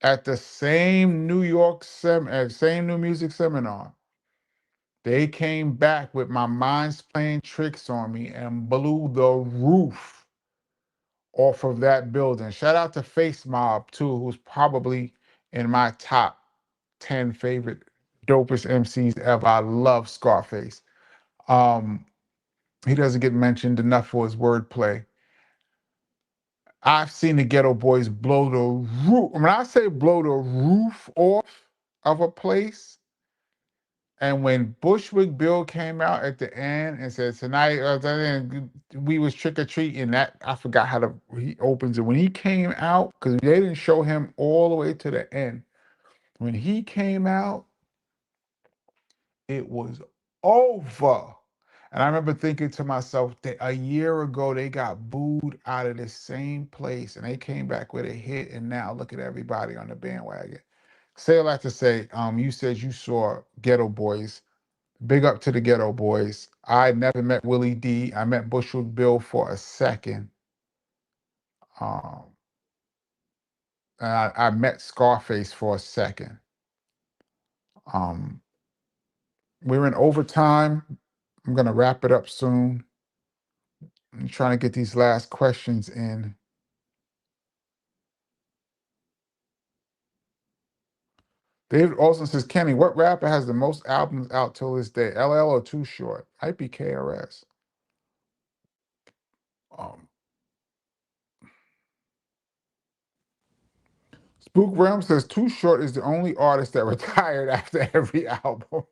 Speaker 1: at the same same new music seminar, they came back with My Mind's Playing Tricks on Me and blew the roof off of that building. Shout out to Face Mob too, who's probably in my top 10 favorite dopest MCs ever. I love Scarface. Um, he doesn't get mentioned enough for his wordplay. I've seen the Ghetto Boys blow the roof. When I say blow the roof off of a place, and when Bushwick Bill came out at the end and said tonight, we was trick or treating, that I forgot how he opens it. When he came out, because they didn't show him all the way to the end. When he came out, it was over. And I remember thinking to myself that a year ago they got booed out of the same place, and they came back with a hit, and now look at everybody on the bandwagon. Say all that to say, you said you saw Ghetto Boys. Big up to the Ghetto Boys. I never met Willie D. I met Bushwick Bill for a second. Um, and I met Scarface for a second. Um, we're in overtime. I'm gonna wrap it up soon. I'm trying to get these last questions in. David Olson says, Kenny, what rapper has the most albums out till this day? LL or Too Short? Might be KRS. Um, Spook Realm says Too Short is the only artist that retired after every album.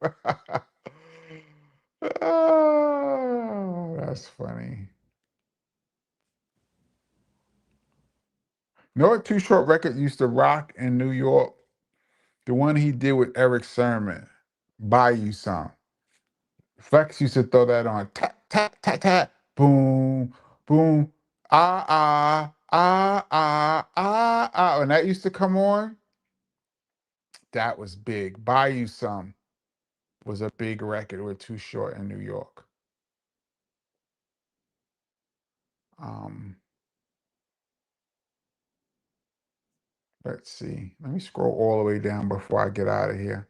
Speaker 1: Oh, that's funny. You know what Too Short record used to rock in New York? The one he did with Eric Sermon, Buy You Some. Flex used to throw that on. Tat, tat, tat, tat. Boom, boom. Ah, ah, ah, ah, ah, ah. When that used to come on, that was big. Buy You Some was a big record with Too Short in New York. Um, let's see. Let me scroll all the way down before I get out of here.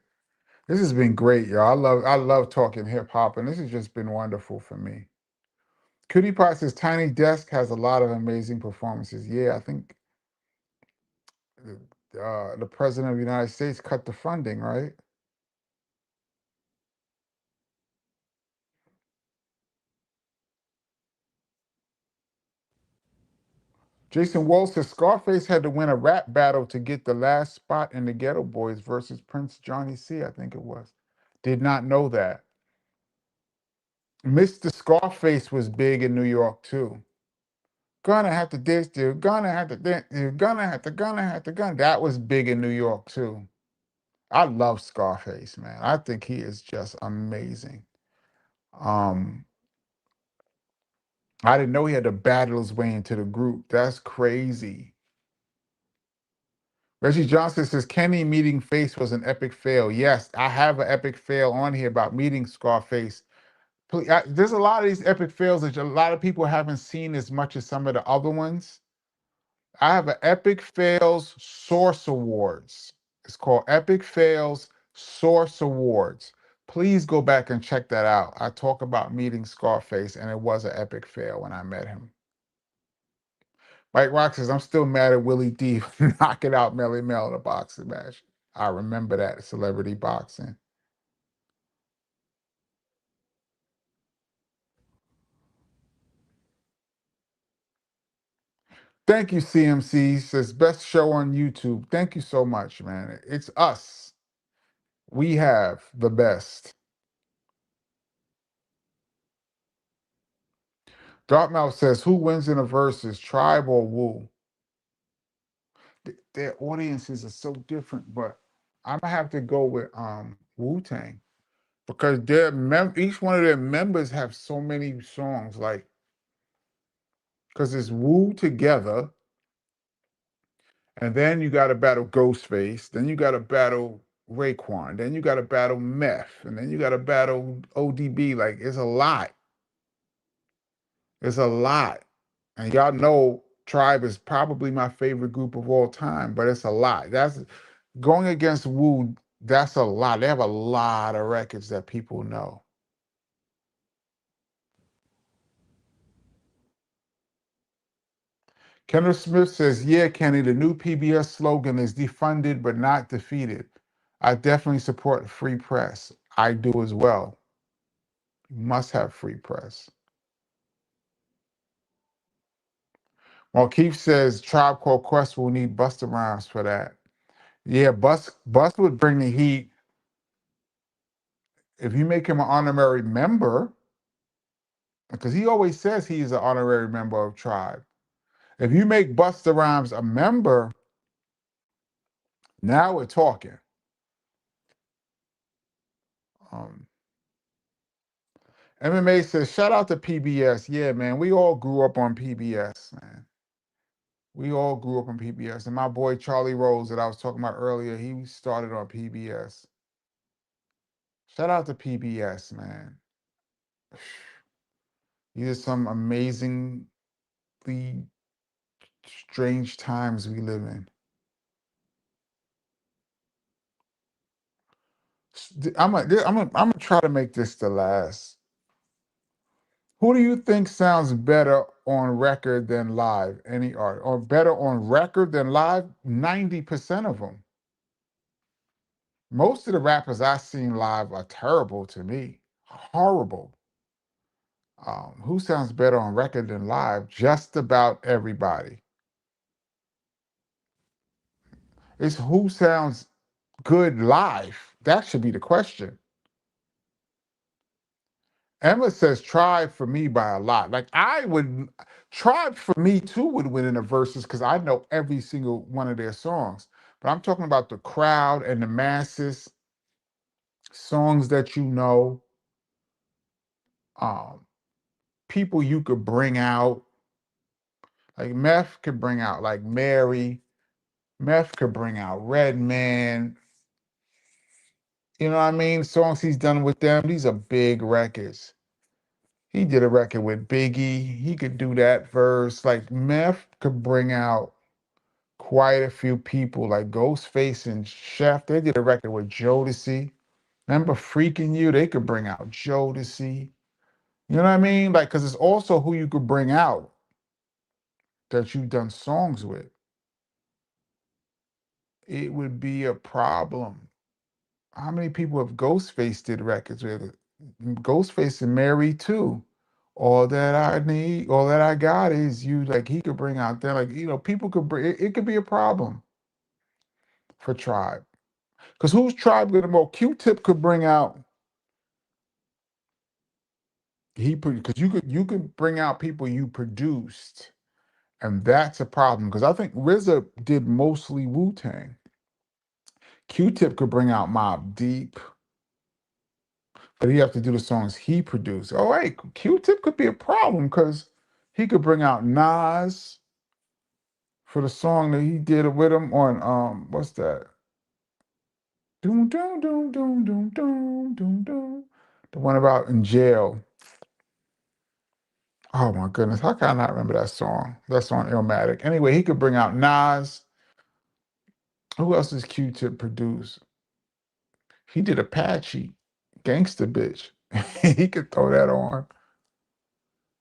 Speaker 1: This has been great, y'all. I love talking hip hop, and this has just been wonderful for me. Cutie Pie says Tiny Desk has a lot of amazing performances. Yeah, I think the president of the United States cut the funding, right? Jason Walsh says Scarface had to win a rap battle to get the last spot in the Ghetto Boys versus Prince Johnny C, I think it was. Did not know that. Mr. Scarface was big in New York too. Gonna have to dish you, gonna have to dish you, gonna. That was big in New York too. I love Scarface, man. I think he is just amazing. Um, I didn't know he had to battle his way into the group. That's crazy. Reggie Johnson says Kenny meeting Face was an epic fail. Yes, I have an epic fail on here about meeting Scarface. There's a lot of these epic fails that a lot of people haven't seen as much as some of the other ones. I have an Epic Fails Source Awards. It's called Epic Fails Source Awards. Please go back and check that out. I talk about meeting Scarface, and it was an epic fail when I met him. Mike Rock says, I'm still mad at Willie D for knocking out Melly Mel in a boxing match. I remember that, celebrity boxing. Thank you, CMC. Says best show on YouTube. Thank you so much, man. It's us. We have the best. Dartmouth says, who wins in a versus, Tribe or Wu? Their audiences are so different, but I'm gonna have to go with Wu-Tang because each one of their members have so many songs, like because it's Wu together, and then you got to battle Ghostface, then you got to battle Raekwon, then you got to battle Meth, and then you got to battle ODB. Like it's a lot. It's a lot. And y'all know Tribe is probably my favorite group of all time, but it's a lot. That's going against Wu, that's a lot. They have a lot of records that people know. Kenneth Smith says, yeah, Kenny, the new PBS slogan is defunded but not defeated. I definitely support free press. I do as well. You must have free press. Well, Keith says Tribe Called Quest will need Busta Rhymes for that. Yeah, Bus would bring the heat. If you make him an honorary member, because he always says he is an honorary member of Tribe. If you make Busta Rhymes a member, now we're talking. Um, MMA says, shout out to PBS. Yeah, man, we all grew up on PBS, man. We all grew up on PBS. And my boy Charlie Rose that I was talking about earlier, he started on PBS. Shout out to PBS, man. These are some amazingly strange times we live in. I'm gonna try to make this the last. Who do you think sounds better on record than live? Any art or better on record than live? 90% of them. Most of the rappers I've seen live are terrible to me. Horrible. Who sounds better on record than live? Just about everybody. It's who sounds good live. That should be the question. Emma says Tribe for me by a lot. Like Tribe for me too would win in the verses because I know every single one of their songs. But I'm talking about the crowd and the masses, songs that you know, um, people you could bring out. Like Meth could bring out like Mary. Meth could bring out Redman. You know what I mean? Songs he's done with them. These are big records. He did a record with Biggie. He could do that verse. Like Meth could bring out quite a few people, like Ghostface and Chef. They did a record with Jodeci. Remember Freaking You? They could bring out Jodeci. You know what I mean? Like, because it's also who you could bring out that you've done songs with. It would be a problem. How many people have Ghostface did records with? Ghostface and Mary too. All that I need, all that I got is you. Like he could bring out there, like people could bring. It could be a problem for Tribe, because who's Tribe gonna more? Q-Tip could bring out. Because you could bring out people you produced, and that's a problem. Because I think RZA did mostly Wu-Tang. Q-Tip could bring out Mobb Deep, but he have to do the songs he produced. Oh, hey, Q-Tip could be a problem because he could bring out Nas for the song that he did with him on what's that? Doom doom doom doom doom doom doom doom. The one about in jail. Oh my goodness, how can I not remember that song? That's on Illmatic. Anyway, he could bring out Nas. Who else does Q-Tip produce? He did Apache, Gangsta Bitch. He could throw that on.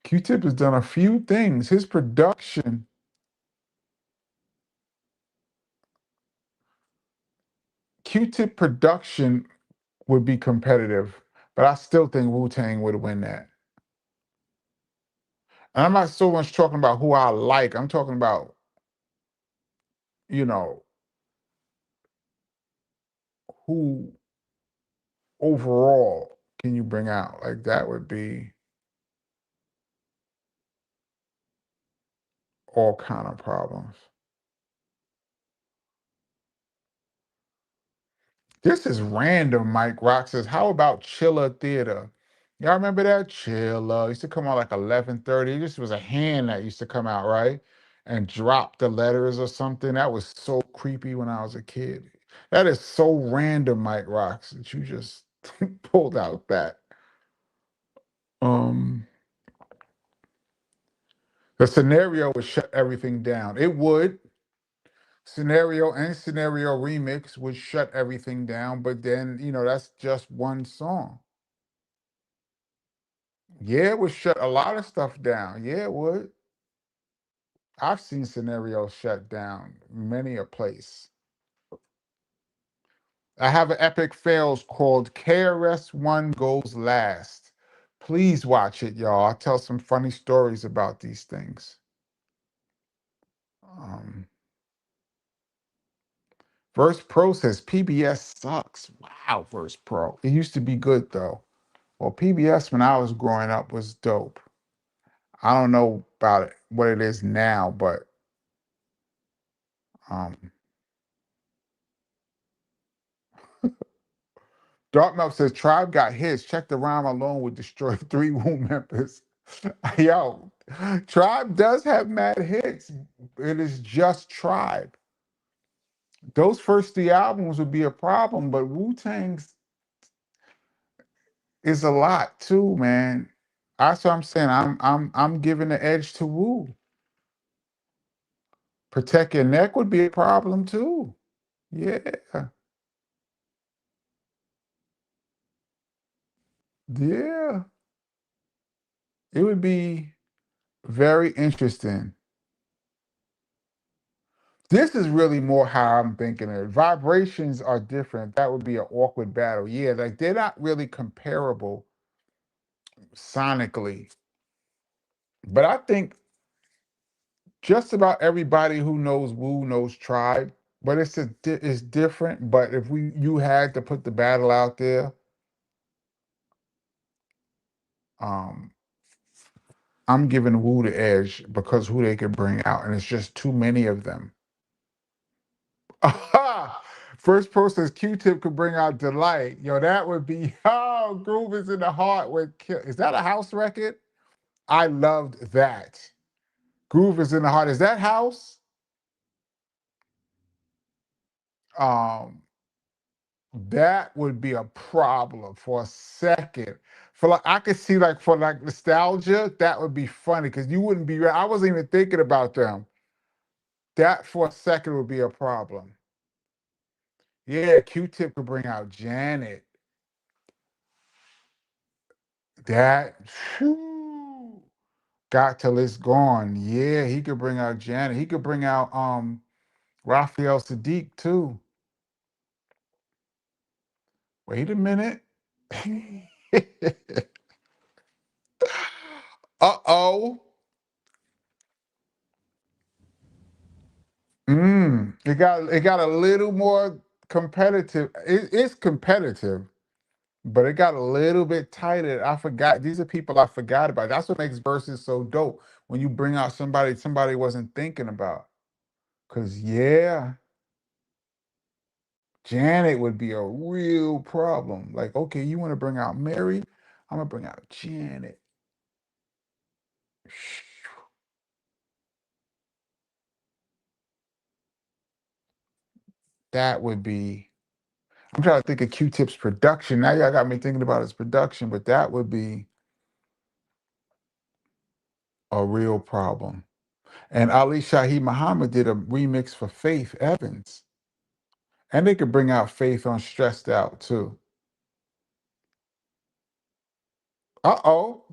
Speaker 1: Q-Tip has done a few things. His production, Q-Tip production would be competitive, but I still think Wu-Tang would win that. And I'm not so much talking about who I like. I'm talking about you know, who overall can you bring out? Like that would be all kind of problems. This is random. Mike Rock says, "How about Chiller Theater?" Y'all remember that Chiller? Used to come out like 11:30. This was a hand that used to come out, right? And drop the letters or something. That was so creepy when I was a kid. That is so random, Mike Rocks, that you just pulled out that. Um, the scenario would shut everything down. It would. Scenario and scenario remix would shut everything down, but then, that's just one song. Yeah, it would shut a lot of stuff down. Yeah, it would. I've seen scenarios shut down many a place. I have an epic fails called KRS-One Goes Last. Please watch it, y'all. I'll tell some funny stories about these things. Um, Verse Pro says PBS sucks. Wow, Verse Pro. It used to be good though. Well, PBS when I was growing up was dope. I don't know about it, what it is now, but um, Dartmouth says Tribe got hits. Check the rhyme alone would destroy 3 Wu members. Yo, Tribe does have mad hits. It is just Tribe. Those first 3 albums would be a problem, but Wu-Tang's is a lot too, man. That's what I'm saying. I'm giving the edge to Wu. Protect Your Neck would be a problem too. Yeah. Yeah. It would be very interesting. This is really more how I'm thinking of it. Vibrations are different. That would be an awkward battle. Yeah, like they're not really comparable sonically. But I think just about everybody who knows Wu knows Tribe. But it's different. But if you had to put the battle out there, um, I'm giving Wu the edge because who they could bring out, and it's just too many of them. Aha! First person Q-Tip could bring out Delight. Yo, that would be, oh, Groove is in the Heart with Kill. Is that a house record? I loved that. Groove is in the Heart. Is that house? Um, that would be a problem for a second. For like, I could see like for like nostalgia, that would be funny because you wouldn't be. I wasn't even thinking about them. That for a second would be a problem. Yeah, Q-Tip could bring out Janet. That phew, got till it's gone. Yeah, he could bring out Janet. He could bring out Raphael Sadiq too. Wait a minute. Uh-oh. It got a little more competitive. It's competitive, but it got a little bit tighter. I forgot. These are people I forgot about. That's what makes verses so dope. When you bring out somebody wasn't thinking about. Cause yeah, Janet would be a real problem. Like, okay, you want to bring out Mary? I'm gonna bring out Janet. That would be. I'm trying to think of Q-Tip's production. Now y'all got me thinking about his production, but that would be a real problem. And Ali Shaheed Muhammad did a remix for Faith Evans. And they could bring out Faith on Stressed Out too. Uh-oh.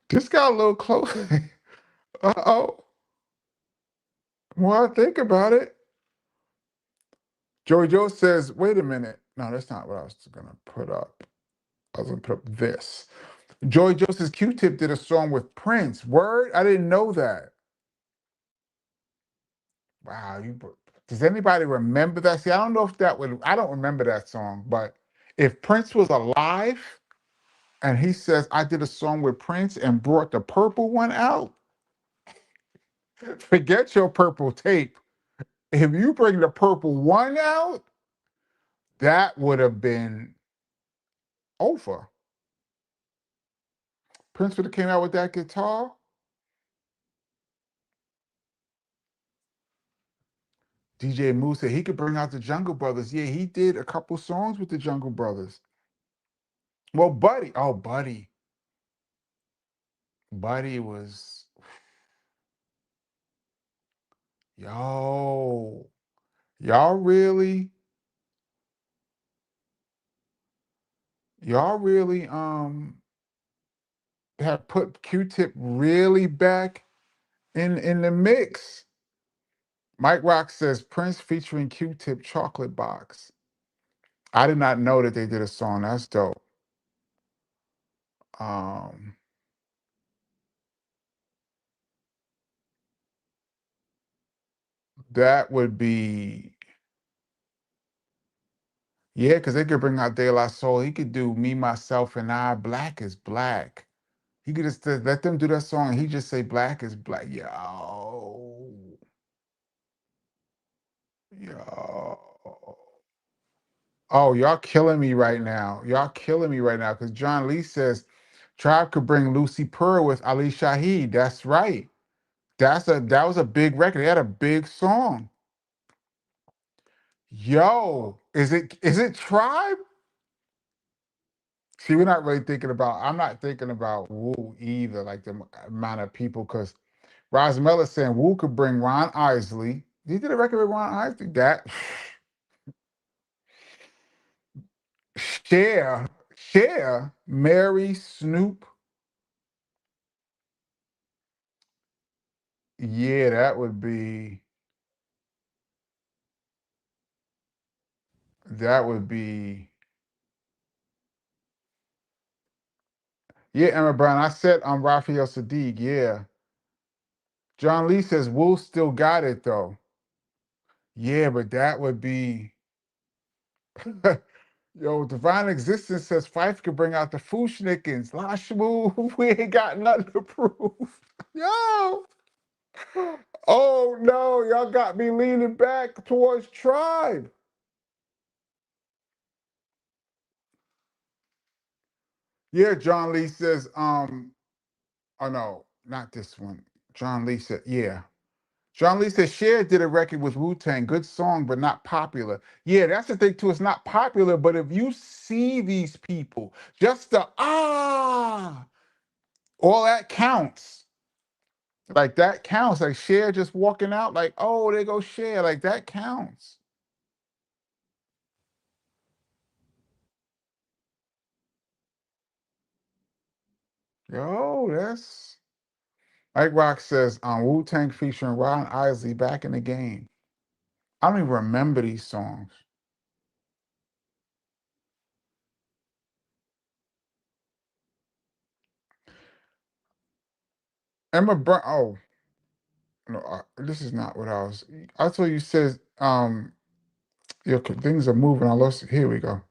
Speaker 1: This got a little close. Uh-oh. When I think about it, Joey Joe says, wait a minute. No, that's not what I was going to put up. I was going to put up this. Joey Joe says Q-Tip did a song with Prince. Word? I didn't know that. Wow, does anybody remember that? See, I don't know if that would. I don't remember that song, but if Prince was alive and he says I did a song with Prince and brought the purple one out, forget your purple tape. If you bring the purple one out, that would have been over. Prince would have came out with that guitar. DJ Moose said he could bring out the Jungle Brothers. Yeah, he did a couple songs with the Jungle Brothers. Well, Buddy, oh Buddy, Buddy was yo, y'all really, y'all really have put Q-Tip really back in the mix. Mike Rock says Prince featuring Q-Tip Chocolate Box. I did not know that they did a song. That's dope. Um, that would be yeah, because they could bring out De La Soul. He could do Me, Myself, and I. Black is Black. He could just let them do that song, and he just say Black is Black. Yo, yo. Oh, y'all killing me right now. Y'all killing me right now. Because John Lee says Tribe could bring Lucy Pearl with Ali Shaheed. That's right. That was a big record. They had a big song. Yo, is it Tribe? See, we're not really thinking about. I'm not thinking about Wu either, like the amount of people, because Rosmella's saying Wu could bring Ron Isley. He did a record with Ron Isley. That Cher, Mary, Snoop. Yeah, that would be. Yeah, Emma Brown. I said Raphael Sadiq. Yeah. John Lee says Wu still got it though. Yeah, but that would be. Yo, Divine Existence says Fife could bring out the Fushnikins. Lashmu, we ain't got nothing to prove. Yo! Oh no, y'all got me leaning back towards Tribe. Yeah, John Lee says, oh no, not this one. John Lee said, yeah. John Lee said Cher did a record with Wu-Tang, good song, but not popular. Yeah, that's the thing too. It's not popular, but if you see these people, just the all that counts. Like that counts. Like Cher just walking out, like, oh, they go Cher. Like that counts. Yo, that's Mike Rock says Wu-Tang featuring Ron Isley back in the game. I don't even remember these songs. Emma Brown. Oh no, this is not what I was. I thought you said your things are moving. I lost. Here we go.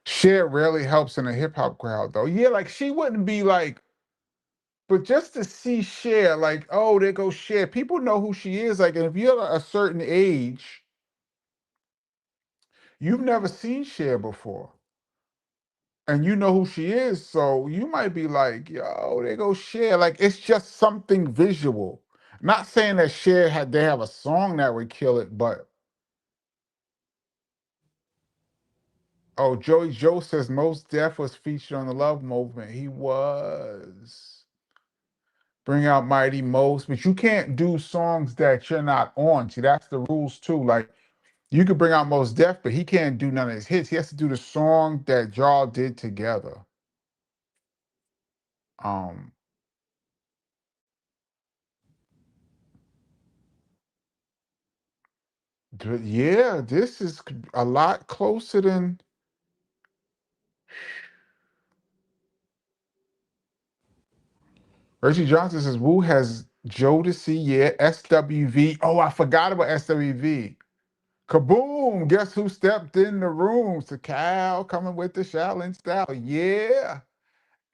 Speaker 1: Cher rarely helps in a hip hop crowd though. Yeah, like she wouldn't be like. But just to see Cher, like, oh, there goes Cher. People know who she is. Like, and if you're a certain age, you've never seen Cher before. And you know who she is, so you might be like, yo, they go Cher. Like, it's just something visual. Not saying that they have a song that would kill it, but oh, Joey Joe says Most Def was featured on the Love Movement. He was. Bring out Mighty Most, but you can't do songs that you're not on. See, that's the rules too. Like you could bring out Most Def, but he can't do none of his hits. He has to do the song that y'all did together. Um, yeah, this is a lot closer than Reggie Johnson says. Wu has Jodeci, yeah. SWV. Oh, I forgot about SWV. Kaboom! Guess who stepped in the room? To Cal coming with the Shaolin style. Yeah.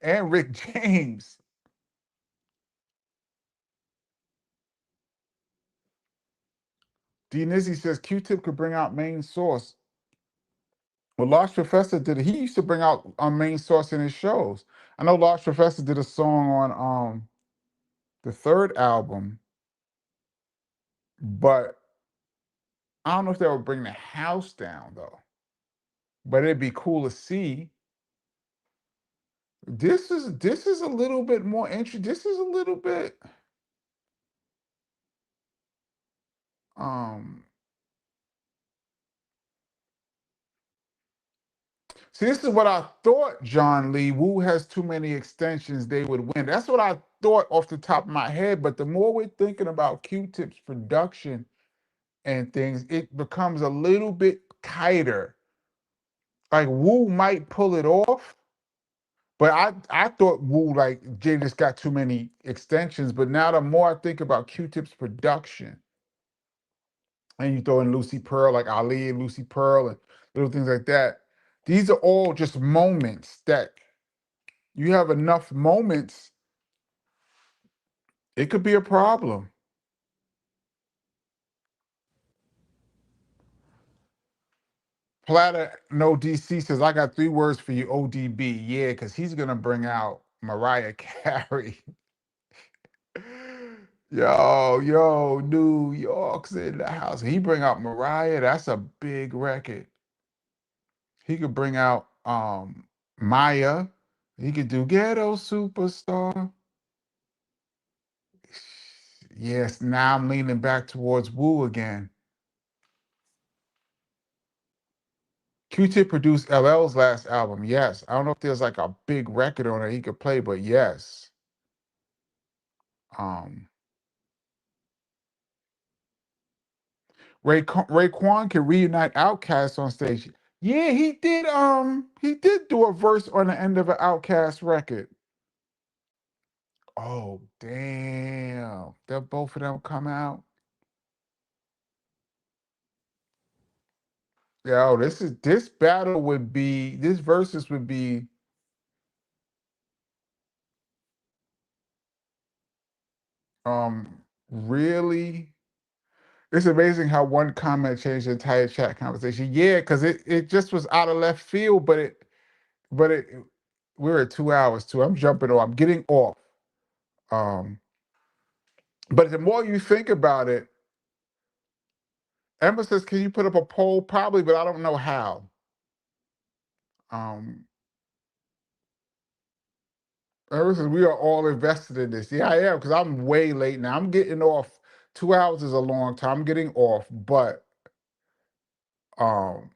Speaker 1: And Rick James. D Nizzy says Q-Tip could bring out main source. Well, Large Professor did it. He used to bring out main source in his shows. I know Large Professor did a song on the third album, but I don't know if that would bring the house down though. But it'd be cool to see. This is a little bit more interesting. This is a little bit um see, this is what I thought, John Lee. Wu has too many extensions, they would win. That's what I thought off the top of my head. But the more we're thinking about Q-Tip's production and things, it becomes a little bit tighter. Like Wu might pull it off, but I thought Wu like Jay just got too many extensions. But now the more I think about Q-Tip's production, and you throw in Lucy Pearl, like Ali and Lucy Pearl and little things like that, these are all just moments that you have enough moments, it could be a problem. Platter No DC says, I got 3 words for you, ODB. Yeah, because he's gonna bring out Mariah Carey. Yo, New York's in the house. He bring out Mariah, that's a big record. He could bring out Maya. He could do Ghetto Superstar. Yes, now I'm leaning back towards Wu again. Q-Tip produced LL's last album. Yes. I don't know if there's like a big record on it he could play, but yes. Um, Raekwon can reunite Outkast on stage. Yeah, he did do a verse on the end of an Outkast record. Oh, damn. Did both of them come out? Yo, this battle would be, this versus would be really, it's amazing how one comment changed the entire chat conversation. Yeah, because it just was out of left field, but we're at 2 hours too. I'm jumping off, I'm getting off. Um, but the more you think about it, Emma says, can you put up a poll? Probably, but I don't know how. Um, Emma says, we are all invested in this. Yeah, I am, because I'm way late now. I'm getting off. 2 hours is a long time. I'm getting off, but um,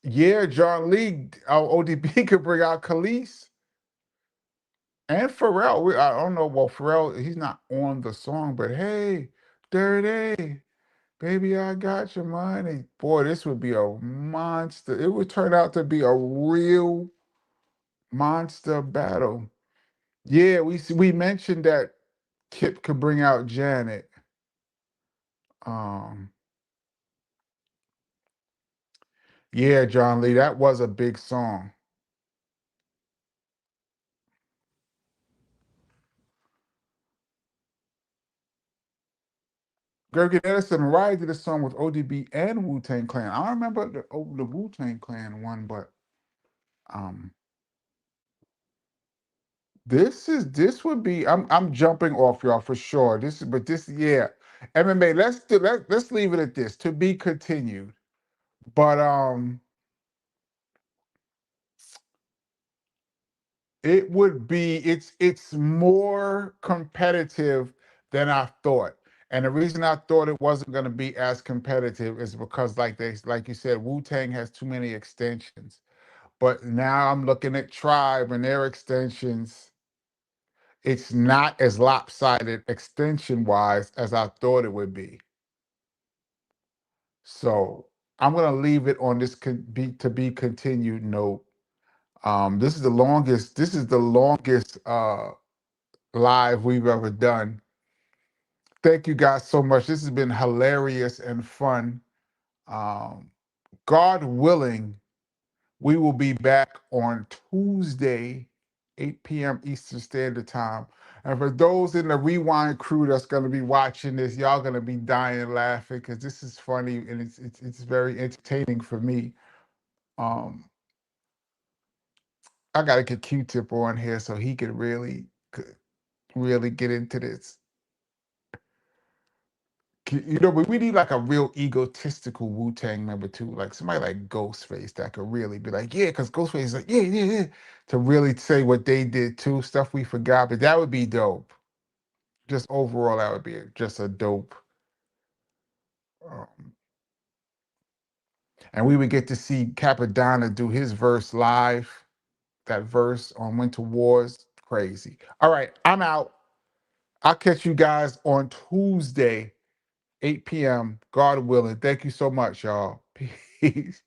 Speaker 1: yeah, John Lee, ODB could bring out Khalees and Pharrell. I don't know. Well, Pharrell, he's not on the song, but hey, Dirty, baby, I got your money. Boy, this would be a monster. It would turn out to be a real monster battle. Yeah, we mentioned that Kip could bring out Janet. Um, yeah, John Lee, that was a big song. Gergen Edison, Mariah did a song with ODB and Wu-Tang Clan. I don't remember the Wu-Tang Clan one, but um, this would be, I'm jumping off y'all for sure. Yeah. MMA, let's leave it at this. To be continued. But it would be, it's more competitive than I thought. And the reason I thought it wasn't going to be as competitive is because like you said, Wu-Tang has too many extensions. But now I'm looking at Tribe and their extensions. It's not as lopsided extension wise as I thought it would be. So I'm gonna leave it on this could be to be continued note. This is the longest live we've ever done. Thank you guys so much. This has been hilarious and fun. Um, God willing, we will be back on Tuesday, 8 p.m. Eastern Standard Time. And for those in the Rewind crew that's going to be watching this, y'all going to be dying laughing because this is funny and it's very entertaining for me. Um, I got to get Q-Tip on here so he can really get into this. But we need like a real egotistical Wu-Tang member too, like somebody like Ghostface that could really be like, yeah, because Ghostface is like, yeah, yeah, yeah, to really say what they did too, stuff we forgot. But that would be dope. Just overall, that would be just a dope. Um, and we would get to see Capadonna do his verse live. That verse on Winter Wars, crazy. All right, I'm out. I'll catch you guys on Tuesday, 8 p.m. God willing. Thank you so much, y'all. Peace.